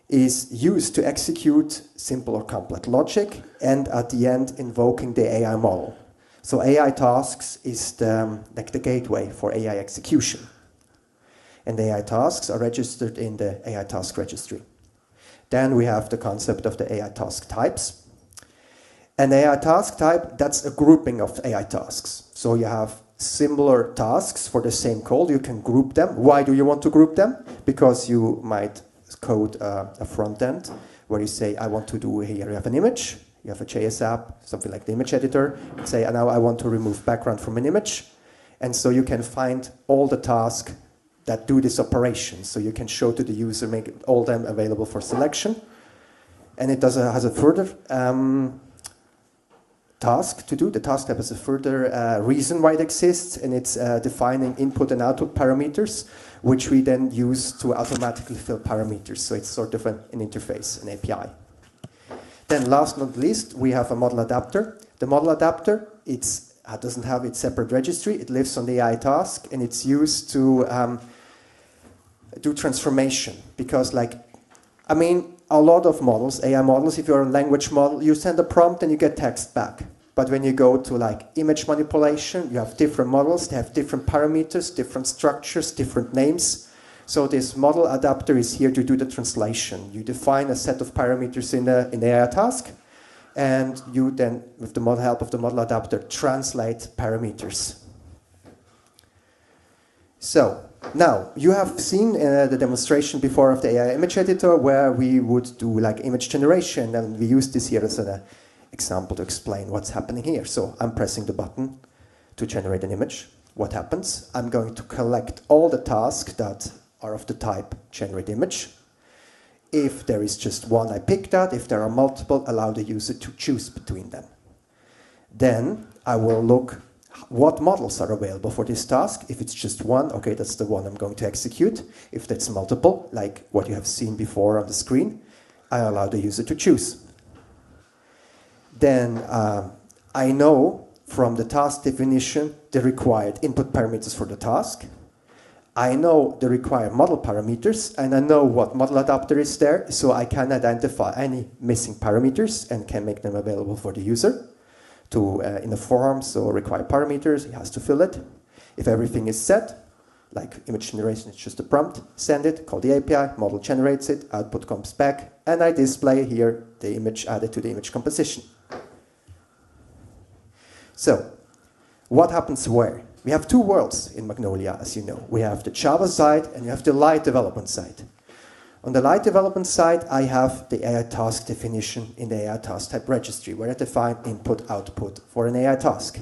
is used to execute simple or complex logic and at the end invoking the AI model. So AI tasks is like the gateway for AI execution. And the AI tasks are registered in the AI task registry. Then we have the concept of the AI task types. An AI task type, that's a grouping of AI tasks. So you have similar tasks for the same code, you can group them. Why do you want to group them? Because you might code a front end where you say, I want to do here, you have an image, you have a JS app, something like the image editor, and say, now I want to remove background from an image. And so you can find all the tasks that do this operation. So you can show to the user, make all them available for selection. And it has a further task to do. The task type has a further reason why it exists, and it's defining input and output parameters, which we then use to automatically fill parameters. So it's sort of an interface, an API. Then last but not least, we have a model adapter. The model adapter, it doesn't have its separate registry. It lives on the AI task, and it's used to do transformation. Because a lot of models, AI models, if you're a language model, you send a prompt and you get text back. But when you go to image manipulation, you have different models, they have different parameters, different structures, different names. So this model adapter is here to do the translation. You define a set of parameters in the AI task, and you then, with the help of the model adapter, translate parameters. So, now, you have seen the demonstration before of the AI image editor where we would do image generation, and we use this here as an example to explain what's happening here. So I'm pressing the button to generate an image. What happens? I'm going to collect all the tasks that are of the type generate image. If there is just one, I pick that. If there are multiple, allow the user to choose between them. Then I will look what models are available for this task. If it's just one, okay, that's the one I'm going to execute. If that's multiple, like what you have seen before on the screen, I allow the user to choose. Then I know from the task definition the required input parameters for the task. I know the required model parameters, and I know what model adapter is there, so I can identify any missing parameters and can make them available for the user to in a form, so required parameters, he has to fill it. If everything is set, like image generation, it's just a prompt, send it, call the API, model generates it, output comes back, and I display here the image added to the image composition. So, what happens where? We have two worlds in Magnolia, as you know. We have the Java side and you have the light development side. On the light development side, I have the AI task definition in the AI task type registry, where I define input, output for an AI task.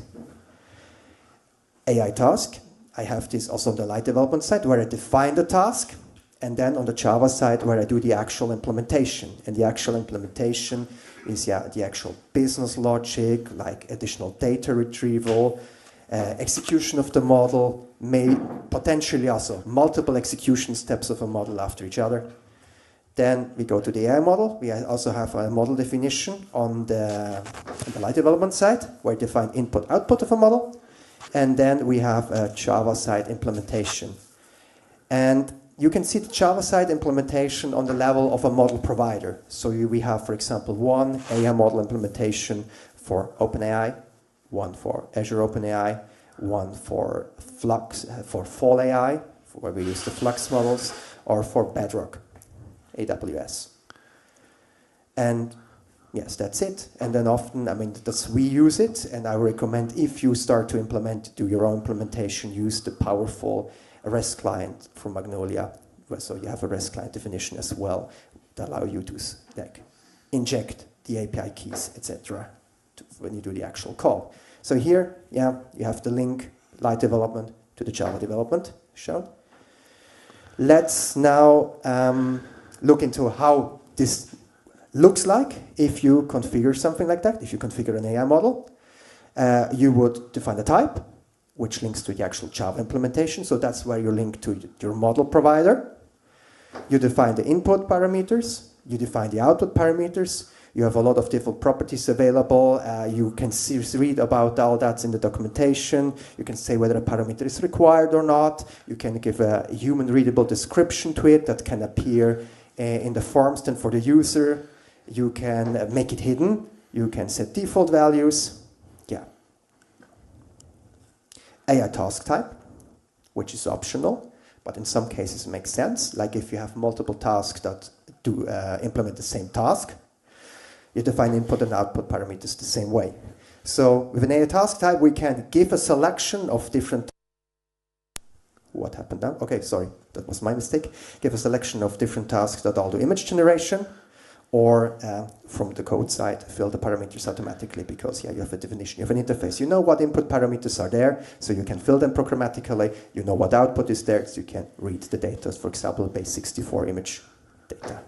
AI task. I have this also on the light development side where I define the task, and then on the Java side where I do the actual implementation. And the actual implementation is the actual business logic, like additional data retrieval, execution of the model, may potentially also multiple execution steps of a model after each other. Then we go to the AI model. We also have a model definition on the light development side, where we define input-output of a model. And then we have a Java side implementation. And you can see the Java side implementation on the level of a model provider. So we have, for example, one AI model implementation for OpenAI, one for Azure OpenAI, one for Flux, for Fall AI, where we use the Flux models, or for Bedrock, AWS. And yes, that's it. And then often, we use it, and I recommend if you start to do your own implementation, use the powerful REST client from Magnolia. So you have a REST client definition as well that allow you to inject the API keys, etc. when you do the actual call. So here, you have the link, light development to the Java development shown. Let's now look into how this looks like if you configure something like that. If you configure an AI model, you would define the type, which links to the actual Java implementation. So that's where you link to your model provider. You define the input parameters. You define the output parameters. You have a lot of different properties available. You can read about all that in the documentation. You can say whether a parameter is required or not. You can give a human-readable description to it that can appear in the forms then for the user. You can make it hidden. You can set default values. AI task type, which is optional, but in some cases makes sense. Like if you have multiple tasks that do implement the same task, you define input and output parameters the same way. So with an AI task type, we can give a selection of different. What happened now? Okay, sorry, that was my mistake. Give a selection of different tasks that all do image generation, or from the code side, fill the parameters automatically because you have a definition, you have an interface. You know what input parameters are there, so you can fill them programmatically. You know what output is there, so you can read the data, for example, base64 image data.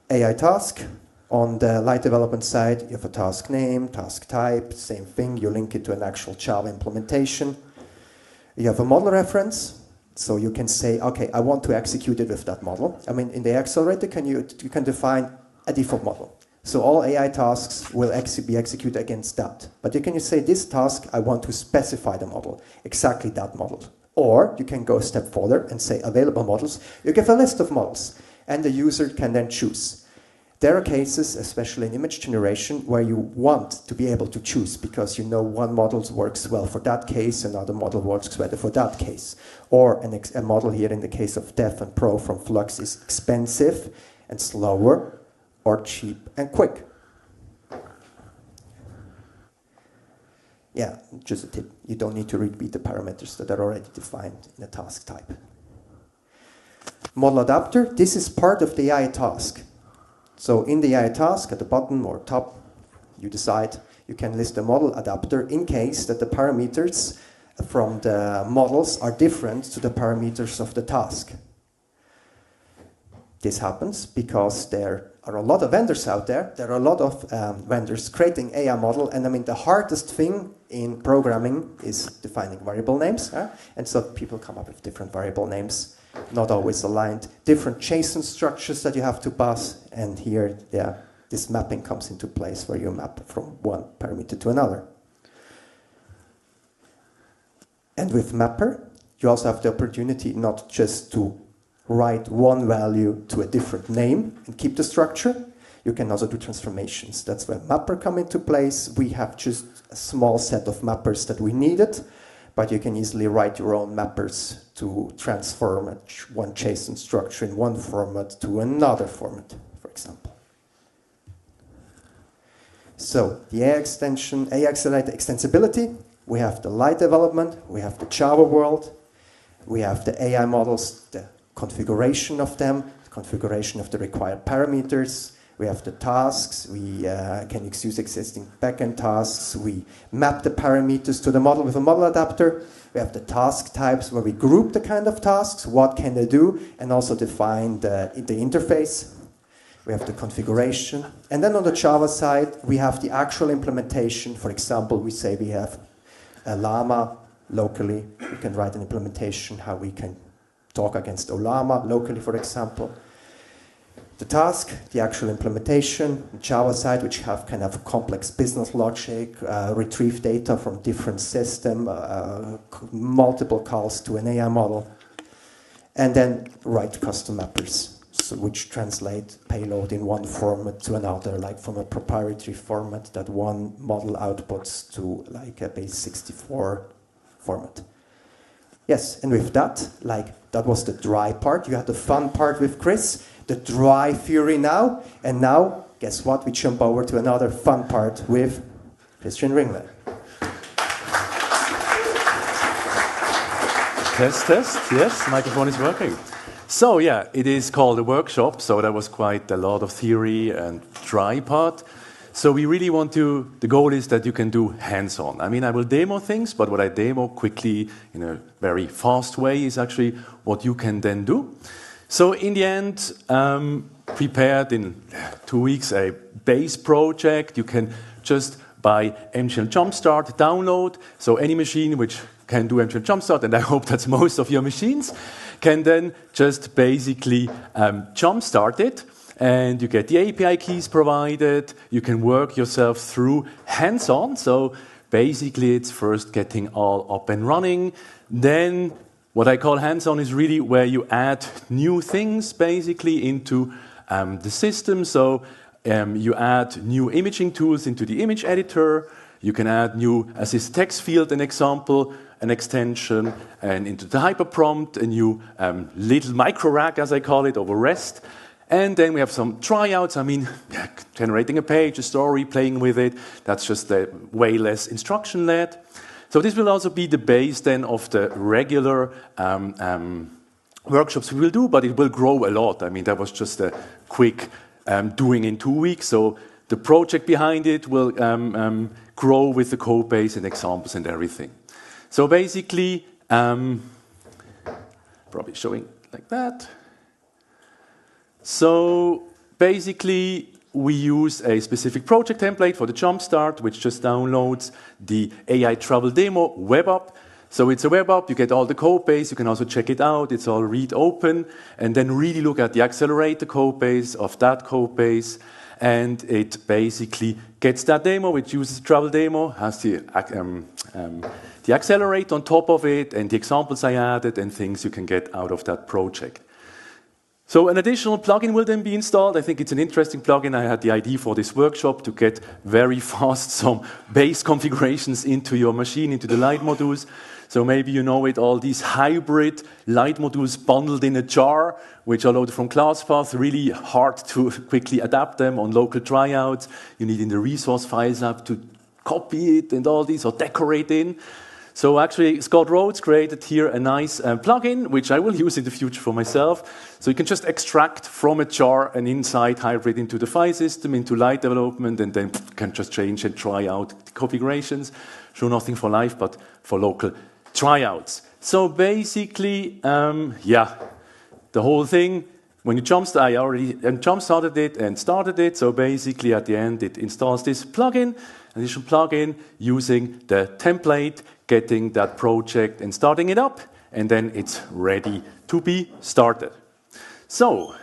AI task. On the light development side, you have a task name, task type, same thing. You link it to an actual Java implementation. You have a model reference. So you can say, okay, I want to execute it with that model. In the Accelerator, you can define a default model. So all AI tasks will be executed against that. But you can say, this task, I want to specify the model, exactly that model. Or you can go a step further and say available models. You give a list of models, and the user can then choose. There are cases, especially in image generation, where you want to be able to choose because you know one model works well for that case, another model works better for that case. Or a model here in the case of Dev and Pro from Flux is expensive and slower, or cheap and quick. Yeah, just a tip. You don't need to repeat the parameters that are already defined in a task type. Model adapter, this is part of the AI task. So in the AI task, at the bottom or top, you decide you can list a model adapter in case that the parameters from the models are different to the parameters of the task. This happens because there are a lot of vendors out there. There are a lot of vendors creating AI model, and the hardest thing in programming is defining variable names. And so people come up with different variable names, not always aligned, different JSON structures that you have to pass, and here, this mapping comes into place where you map from one parameter to another. And with Mapper, you also have the opportunity not just to write one value to a different name and keep the structure. You can also do transformations. That's where Mapper come into place. We have just a small set of mappers that we needed, but you can easily write your own mappers to transform one JSON structure in one format to another format, for example. So the AI extension, AI Accelerator extensibility, we have the light development, we have the Java world, we have the AI models, the configuration of them, the configuration of the required parameters, We have the tasks, we can use existing backend tasks, we map the parameters to the model with a model adapter. We have the task types where we group the kind of tasks, what can they do, and also define the interface. We have the configuration. And then on the Java side, we have the actual implementation. For example, we say we have a llama locally. We can write an implementation, how we can talk against Olama locally, for example. The task, the actual implementation, the Java side, which have kind of complex business logic, retrieve data from different systems, multiple calls to an AI model, and then write custom mappers, so which translate payload in one format to another, like from a proprietary format that one model outputs to like a base 64 format. Yes, and with that, that was the dry part. You had the fun part with Chris, the dry theory now, and now, guess what? We jump over to another fun part with Christian Ringler. Test, yes, microphone is working. So yeah, it is called a workshop, so that was quite a lot of theory and dry part. So we really want to, the goal is that you can do hands-on. I mean, I will demo things, but what I demo quickly in a very fast way is actually what you can then do. So in the end, prepared in 2 weeks a base project. You can just by MGL Jumpstart download. So any machine which can do MGL Jumpstart, and I hope that's most of your machines, can then just basically jumpstart it. And you get the API keys provided. You can work yourself through hands-on. So basically, it's first getting all up and running. Then what I call hands-on is really where you add new things basically into the system. So you add new imaging tools into the image editor. You can add new assist text field, an example, an extension, and into the hyperprompt, a new little micro rack, as I call it, over REST. And then we have some tryouts. I mean, generating a page, a story, playing with it. That's just way less instruction-led. So this will also be the base then of the regular workshops we will do, but it will grow a lot. I mean, that was just a quick doing in 2 weeks. So the project behind it will grow with the code base and examples and everything. So basically, probably showing like that. So basically, we use a specific project template for the Jumpstart, which just downloads the AI Travel Demo web app. So it's a web app, you get all the code base, you can also check it out, it's all read open, and then really look at the Accelerator code base of that code base, and it basically gets that demo, which uses Travel Demo, has the Accelerator on top of it, and the examples I added, and things you can get out of that project. So an additional plugin will then be installed. I think it's an interesting plugin. I had the idea for this workshop to get very fast some base configurations into your machine, into the light modules. So maybe you know it, all these hybrid light modules bundled in a jar, which are loaded from ClassPath, really hard to quickly adapt them on local tryouts. You need in the resource files app to copy it and all these, or decorate in. So actually, Scott Rhodes created here a nice plugin, which I will use in the future for myself. So you can just extract from a jar an inside hybrid into the file system, into light development, and then can just change and try out the configurations. Show nothing for live, but for local tryouts. So basically, the whole thing, when you I already jump-started it and started it. So basically, at the end, it installs this plugin, additional plugin, using the template, getting that project and starting it up, and then it's ready to be started. So,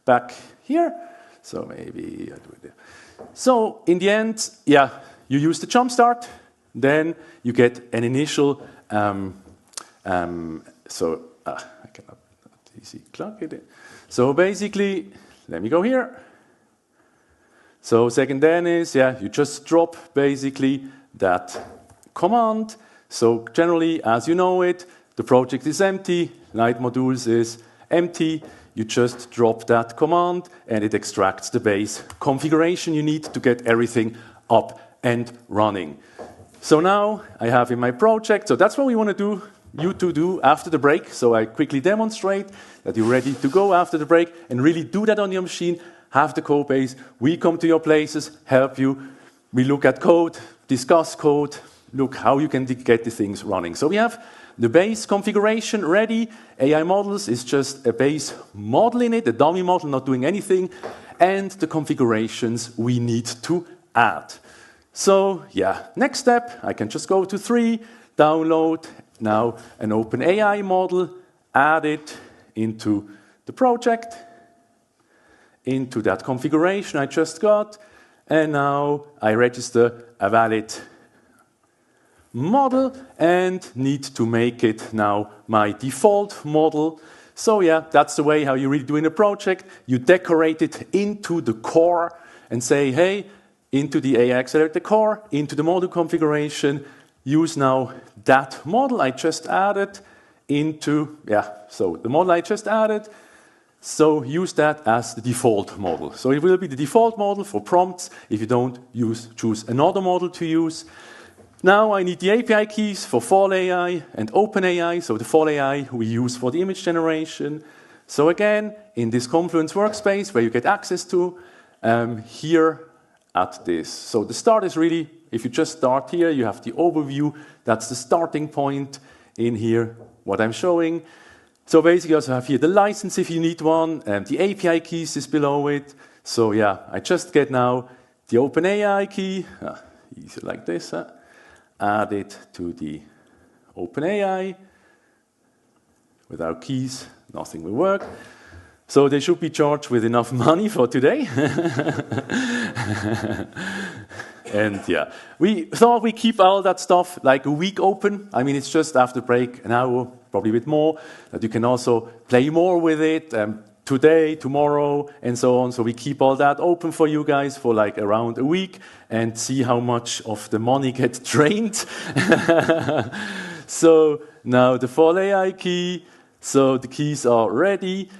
back here. So maybe I do it there. So in the end, you use the Jumpstart, then you get an initial, I cannot easy clock it in. So basically, let me go here. So second then is, you just drop basically that command. So generally, as you know it, the project is empty, light modules is empty. You just drop that command and it extracts the base configuration you need to get everything up and running. So now I have in my project, so that's what we want to do after the break. So I quickly demonstrate that you're ready to go after the break and really do that on your machine. have the code base. We come to your places, help you. We look at code, discuss code, look how you can get the things running. So we have the base configuration ready. AI models is just a base model in it, a dummy model not doing anything, and the configurations we need to add. So yeah, next step, I can just go to 3, download now an OpenAI model, add it into the project, into that configuration I just got, and now I register a valid model and need to make it now my default model. So yeah, that's the way how you really do in a project. You decorate it into the core and say, hey, into the AI Accelerator core, into the model configuration, use now that model I just added into, so the model I just added, so use that as the default model. So it will be the default model for prompts. If you don't choose another model to use. Now I need the API keys for Fall AI and OpenAI. So the Fall AI we use for the image generation. So again, in this Confluence workspace where you get access to, here at this. So the start is really, if you just start here, you have the overview. That's the starting point in here, what I'm showing. So basically I also have here the license if you need one, and the API keys is below it. So yeah, I just get now the OpenAI key, easy like this, add it to the OpenAI. Without keys, nothing will work. So they should be charged with enough money for today. And yeah, we thought we keep all that stuff like a week open. I mean, it's just after break, an hour, probably a bit more, that you can also play more with it today, tomorrow, and so on. So we keep all that open for you guys for like around a week and see how much of the money gets drained. So now the Fall AI key. So the keys are ready.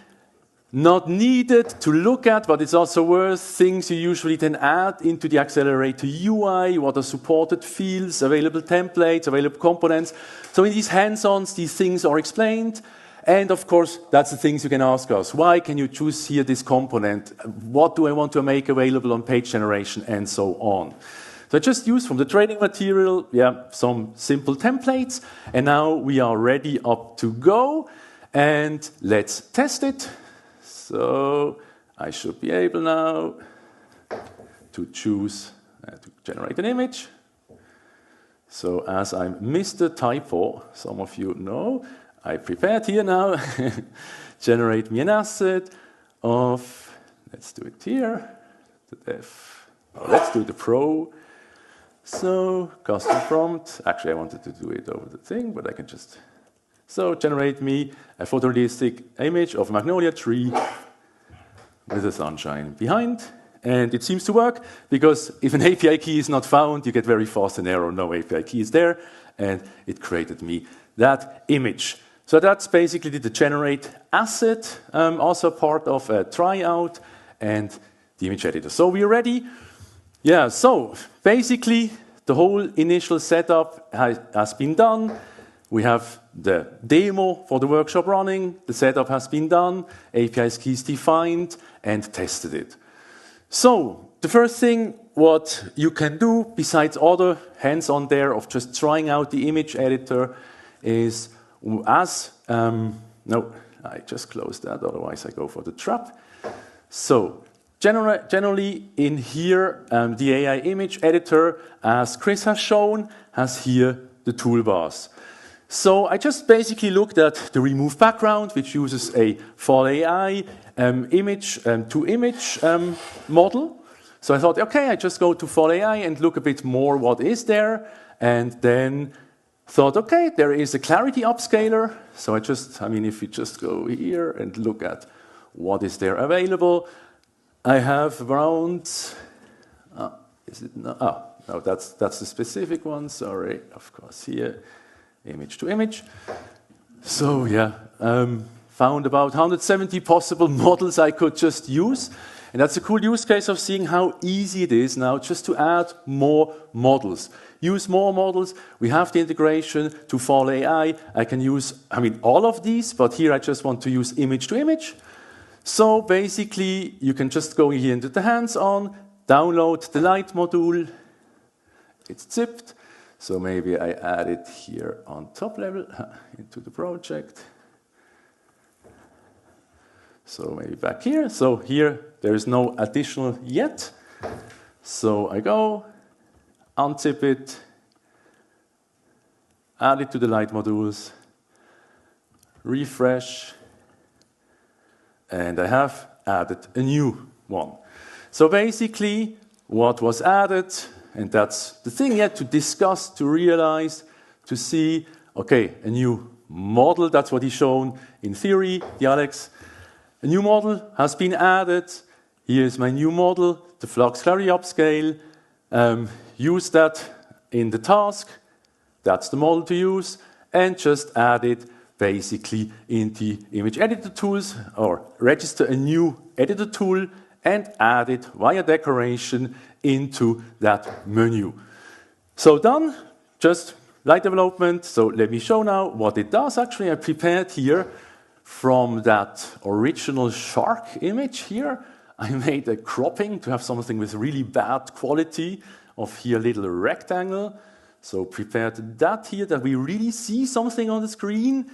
Not needed to look at, but it's also worth things you usually then add into the Accelerator UI, what are supported fields, available templates, available components. So in these hands-ons, these things are explained. And of course, that's the things you can ask us. Why can you choose here this component? What do I want to make available on page generation, and so on. So I just used from the training material, some simple templates. And now we are ready up to go. And let's test it. So I should be able now to choose to generate an image. So as I missed the typo, some of you know, I prepared here now, generate me an asset of, let's do it here, let's do the pro. So custom prompt, actually I wanted to do it over the thing, but I can just, so generate me a photorealistic image of a Magnolia tree with the sunshine behind. And it seems to work, because if an API key is not found, you get very fast an error, no API key is there, and it created me that image. So that's basically the generate asset, also part of a tryout, and the image editor. So we're ready. Yeah, so basically the whole initial setup has been done. We have the demo for the workshop running, the setup has been done, APIs keys defined, and tested it. So the first thing what you can do, besides other hands-on there of just trying out the image editor, is no, I just closed that, otherwise I go for the trap. So generally in here, the AI image editor, as Chris has shown, has here the toolbars. So I just basically looked at the remove background, which uses a Fall AI image-to-image model. So I thought, okay, I just go to Fall AI and look a bit more what is there, and then thought, okay, there is a clarity upscaler. So if you just go here and look at what is there available, I have around, no, that's the specific one, sorry, of course, here. Image to image. So yeah, found about 170 possible models I could just use. And that's a cool use case of seeing how easy it is now just to add more models. Use more models. We have the integration to Fall AI. I can use, all of these, but here I just want to use image to image. So basically, you can just go here into the hands-on, download the light module. It's zipped. So maybe I add it here on top level into the project. So maybe back here. So here, there is no additional yet. So I go, unzip it, add it to the light modules, refresh, and I have added a new one. So basically, what was added, and that's the thing yet to discuss, to realize, to see, okay, a new model, that's what he's shown in theory, the Alex. A new model has been added. Here's my new model, the flux clarity upscale. Use that in the task. That's the model to use. And just add it basically in the image editor tools, or register a new editor tool and add it via decoration into that menu. So done, just light development. So let me show now what it does. Actually, I prepared here from that original shark image here. I made a cropping to have something with really bad quality of here a little rectangle. So prepared that here, that we really see something on the screen.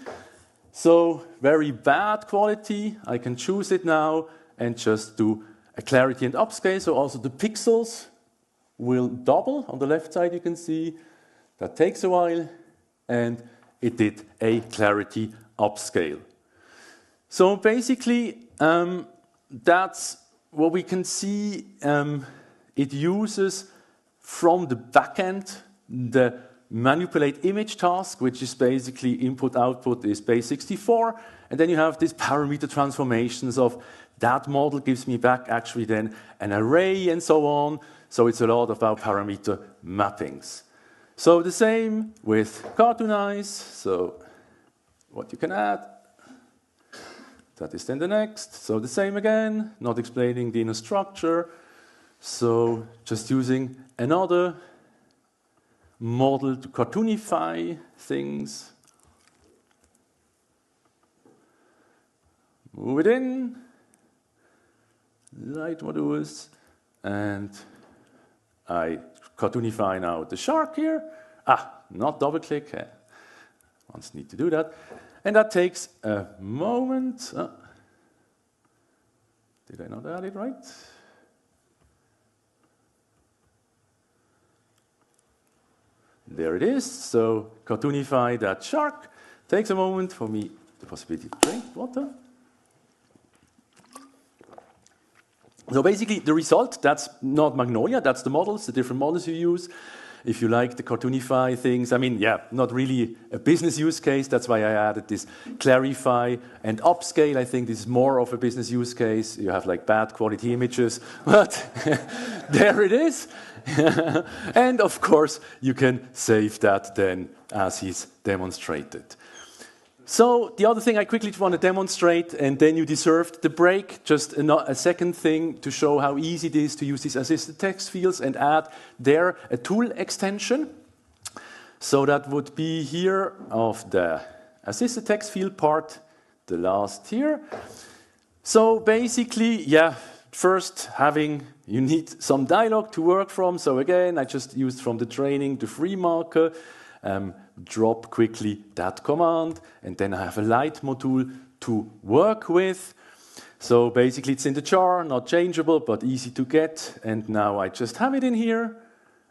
So very bad quality. I can choose it now and just do a clarity and upscale. So also the pixels will double. On the left side you can see that takes a while, and it did a clarity upscale. So basically that's what we can see. It uses from the backend the manipulate image task, which is basically input-output is base64, and then you have these parameter transformations of that model gives me back actually then an array and so on. So it's a lot about parameter mappings. So the same with Cartoonize. So what you can add, that is then the next. So the same again, not explaining the inner structure. So just using another model to cartoonify things. Move it in, light modules, and I cartoonify now the shark here. Not double click. Once need to do that. And that takes a moment. Did I not add it right? There it is. So cartoonify that shark. Takes a moment for me, the possibility to drink water. So basically the result, that's not Magnolia, that's the models, the different models you use. If you like the cartoonify things, I mean, yeah, not really a business use case. That's why I added this clarify and upscale. I think this is more of a business use case. You have like bad quality images, but there it is. And of course, you can save that then as he's demonstrated. So the other thing I quickly want to demonstrate, and then you deserved the break, just a second thing to show how easy it is to use these assisted text fields and add there a tool extension. So that would be here of the assisted text field part, the last here. So basically, yeah, first you need some dialogue to work from. So again, I just used from the training the free marker. Drop quickly that command, and then I have a light module to work with. So basically it's in the jar, not changeable, but easy to get. And now I just have it in here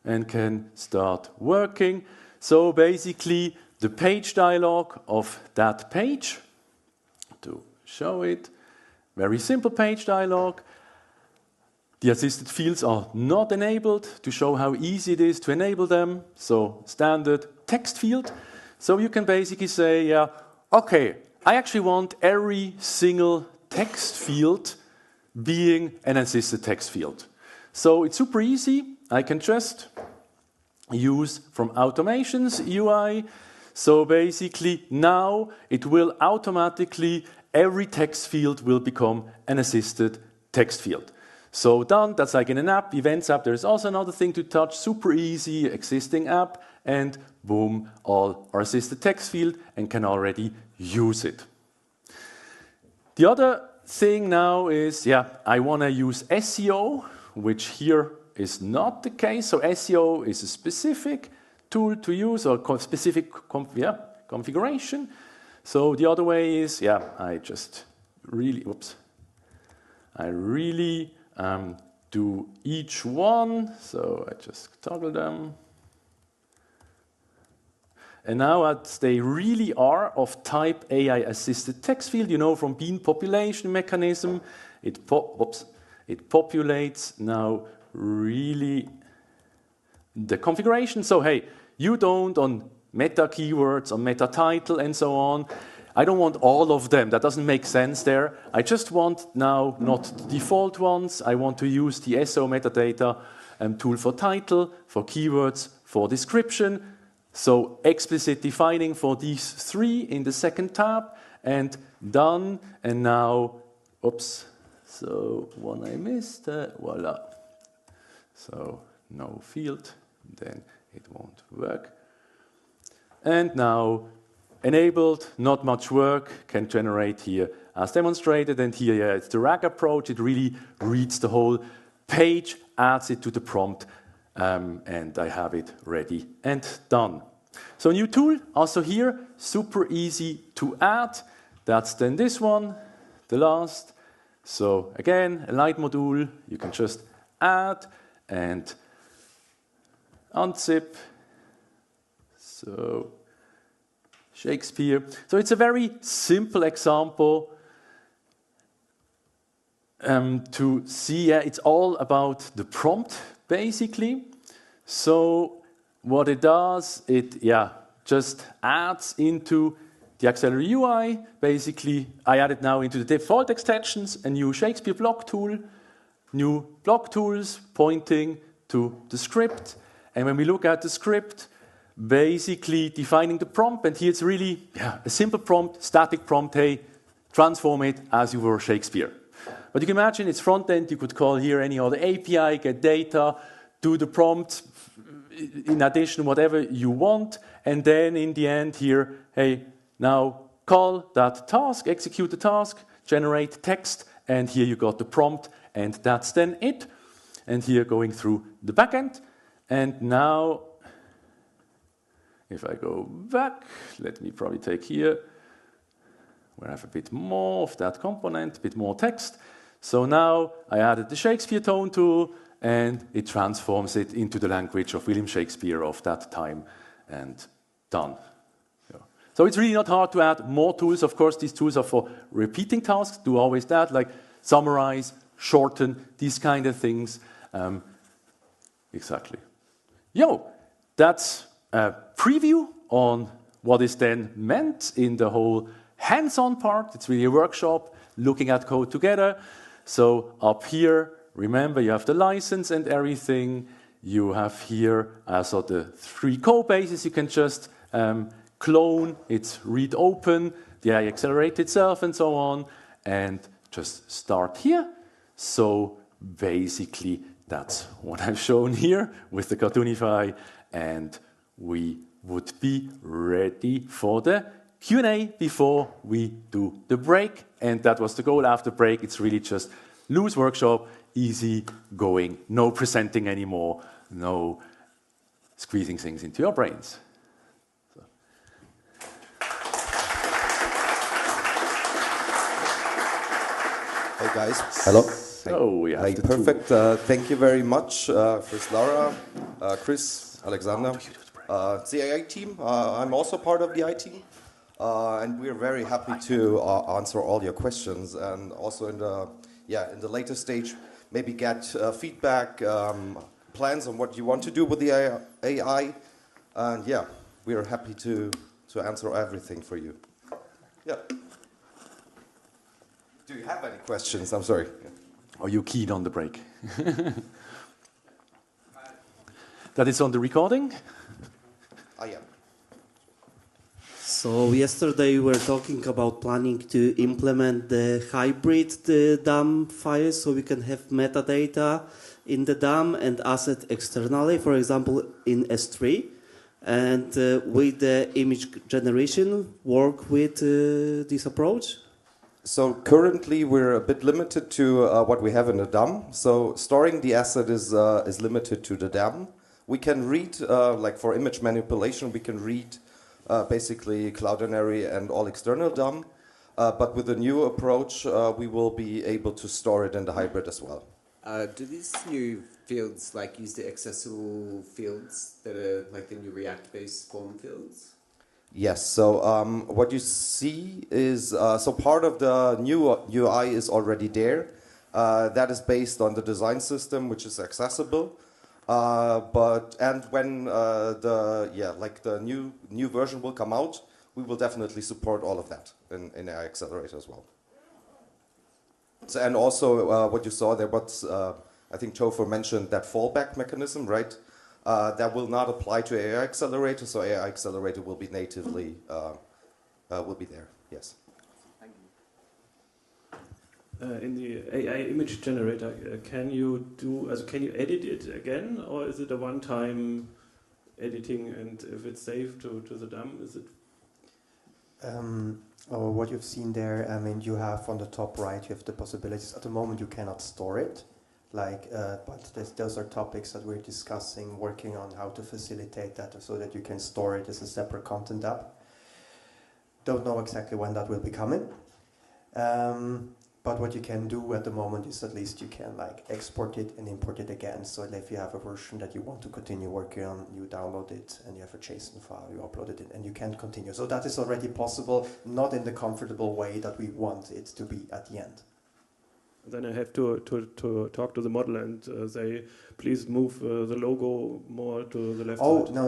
and can start working. So basically the page dialog of that page, to show it, very simple page dialog. The assisted fields are not enabled, to show how easy it is to enable them. So standard text field. So you can basically say, yeah, okay, I actually want every single text field being an assisted text field. So it's super easy. I can just use from automations UI. So basically now it will automatically, every text field will become an assisted text field. So done, that's like in an app, events app. There's also another thing to touch, super easy, existing app, and boom, all are assisted text field and can already use it. The other thing now is, I want to use SEO, which here is not the case. So SEO is a specific tool to use or specific configuration. So the other way is, I really do each one. So I just toggle them. And now as they really are of type AI-assisted text field, you know, from bean population mechanism, it populates now really the configuration. So hey, you don't on meta keywords, on meta title and so on. I don't want all of them. That doesn't make sense there. I just want now not the default ones. I want to use the SEO metadata tool for title, for keywords, for description. So explicit defining for these three in the second tab and done. And now, so one I missed, voila. So no field, then it won't work. And now enabled, not much work, can generate here as demonstrated. And here, it's the RAG approach. It really reads the whole page, adds it to the prompt, and I have it ready and done. So new tool, also here, super easy to add. That's then this one, the last. So again, a light module, you can just add and unzip. So Shakespeare. So it's a very simple example to see. It's all about the prompt, basically. So what it does, it just adds into the Accelerator UI. Basically, I added now into the default extensions a new Shakespeare block tool, new block tools pointing to the script. And when we look at the script, basically defining the prompt, and here it's really a simple prompt, static prompt, hey, transform it as you were Shakespeare. But you can imagine it's front end, you could call here any other API, get data, do the prompt, in addition, whatever you want, and then in the end here, hey, now call that task, execute the task, generate text, and here you got the prompt, and that's then it. And here going through the backend, and now, if I go back, let me probably take here, where I have a bit more of that component, a bit more text. So now I added the Shakespeare tone tool, and it transforms it into the language of William Shakespeare of that time, and done. So it's really not hard to add more tools. Of course, these tools are for repeating tasks. Do always that, like summarize, shorten, these kind of things. Exactly. That's a preview on what is then meant in the whole hands-on part. It's really a workshop, looking at code together. So up here, remember, you have the license and everything. You have here also the 3 code bases. You can just clone, it's read open, the Accelerator itself and so on, and just start here. So basically, that's what I've shown here with the Cartoonify, and we would be ready for the Q&A before we do the break. And that was the goal. After break, it's really just loose workshop, easy going, no presenting anymore, no squeezing things into your brains. So. Hey guys, hello. So we have hey, perfect. Thank you very much, first Laura, Chris, Alexander. It's the AI team. I'm also part of the AI team, and we're very happy to answer all your questions, and also in the later stage, maybe get feedback, plans on what you want to do with the AI, and we are happy to answer everything for you. Yeah. Do you have any questions? I'm sorry. Are you keen on the break? That is on the recording? I am. So yesterday we were talking about planning to implement the hybrid DAM file, so we can have metadata in the DAM and asset externally, for example, in S3. And with the image generation, work with this approach? So currently we're a bit limited to what we have in the DAM. So storing the asset is limited to the DAM. We can read, like for image manipulation, we can read basically Cloudinary and all external DAM. But with the new approach, we will be able to store it in the hybrid as well. Do these new fields like use the accessible fields that are like the new React-based form fields? Yes, so what you see is, so part of the new UI is already there. That is based on the design system, which is accessible. And when the new version will come out, we will definitely support all of that in AI Accelerator as well. So, and also what you saw there, I think Topher mentioned that fallback mechanism, right? That will not apply to AI Accelerator, so AI Accelerator will be natively, will be there, yes. In the AI image generator, can you edit it again, or is it a one-time editing, and if it's saved to the DAM, is it? What you've seen there, I mean, you have on the top right, you have the possibilities. At the moment, you cannot store it. But those are topics that we're discussing, working on how to facilitate that so that you can store it as a separate content app. Don't know exactly when that will be coming. But what you can do at the moment is at least you can export it and import it again. So if you have a version that you want to continue working on, you download it and you have a JSON file, you upload it in, and you can continue. So that is already possible, not in the comfortable way that we want it to be at the end. Then I have to talk to the model and say, please move the logo more to the left side. No.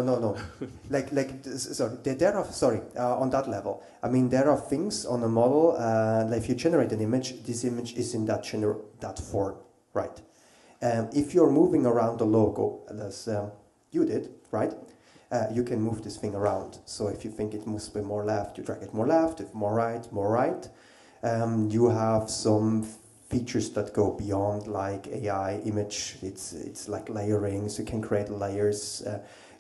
On that level. I mean, there are things on a model, if you generate an image, this image is in that form, right? If you're moving around the logo, as you did, right? You can move this thing around. So if you think it moves a bit more left, you drag it more left, if more right. You have some features that go beyond like AI image. It's like layering, so you can create layers.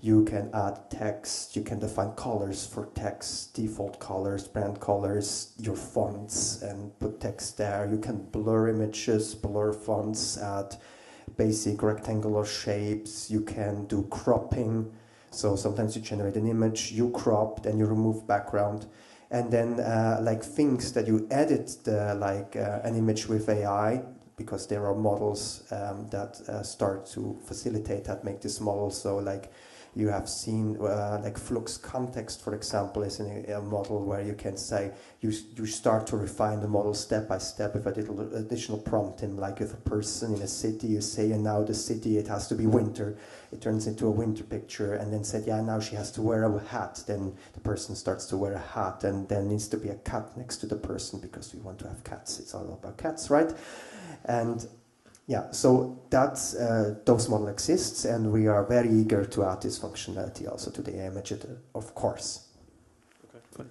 You can add text, you can define colors for text, default colors, brand colors, your fonts, and put text there. You can blur images, blur fonts, add basic rectangular shapes. You can do cropping. So sometimes you generate an image, you crop, then you remove background. And then things that you edit, an image with AI, because there are models that start to facilitate that, make this model. So you have seen Flux Context, for example, is a model where you can say you start to refine the model step by step with a little additional prompting, like with a person in a city, you say, and now the city, it has to be winter. It turns into a winter picture, and then said, yeah, now she has to wear a hat. Then the person starts to wear a hat, and there needs to be a cat next to the person because we want to have cats. It's all about cats, right? And yeah, so that's those model exists, and we are very eager to add this functionality also to the image, of course. Okay, fine.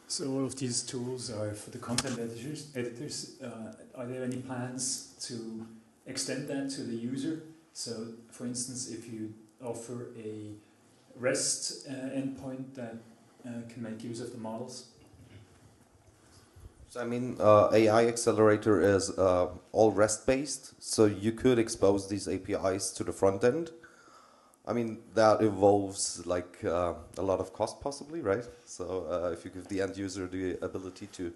So all of these tools are for the content editors. Are there any plans to extend that to the user? So, for instance, if you offer a REST endpoint that can make use of the models? So, I mean, AI Accelerator is all REST-based, so you could expose these APIs to the front end. I mean, that involves a lot of cost possibly, right? So if you give the end user the ability to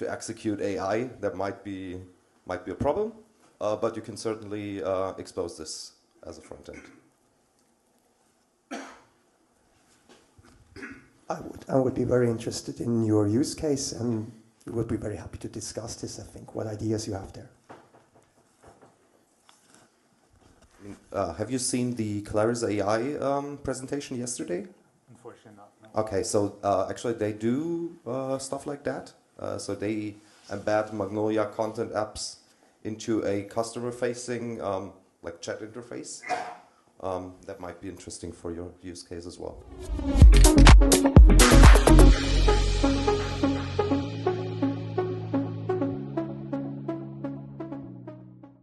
execute AI, that might be a problem, but you can certainly expose this as a front end. I would be very interested in your use case, and we would be very happy to discuss this, I think, what ideas you have there. Have you seen the Claris AI presentation yesterday? Unfortunately not. No. Okay, so actually they do stuff like that. So they embed Magnolia content apps into a customer-facing chat interface. That might be interesting for your use case as well.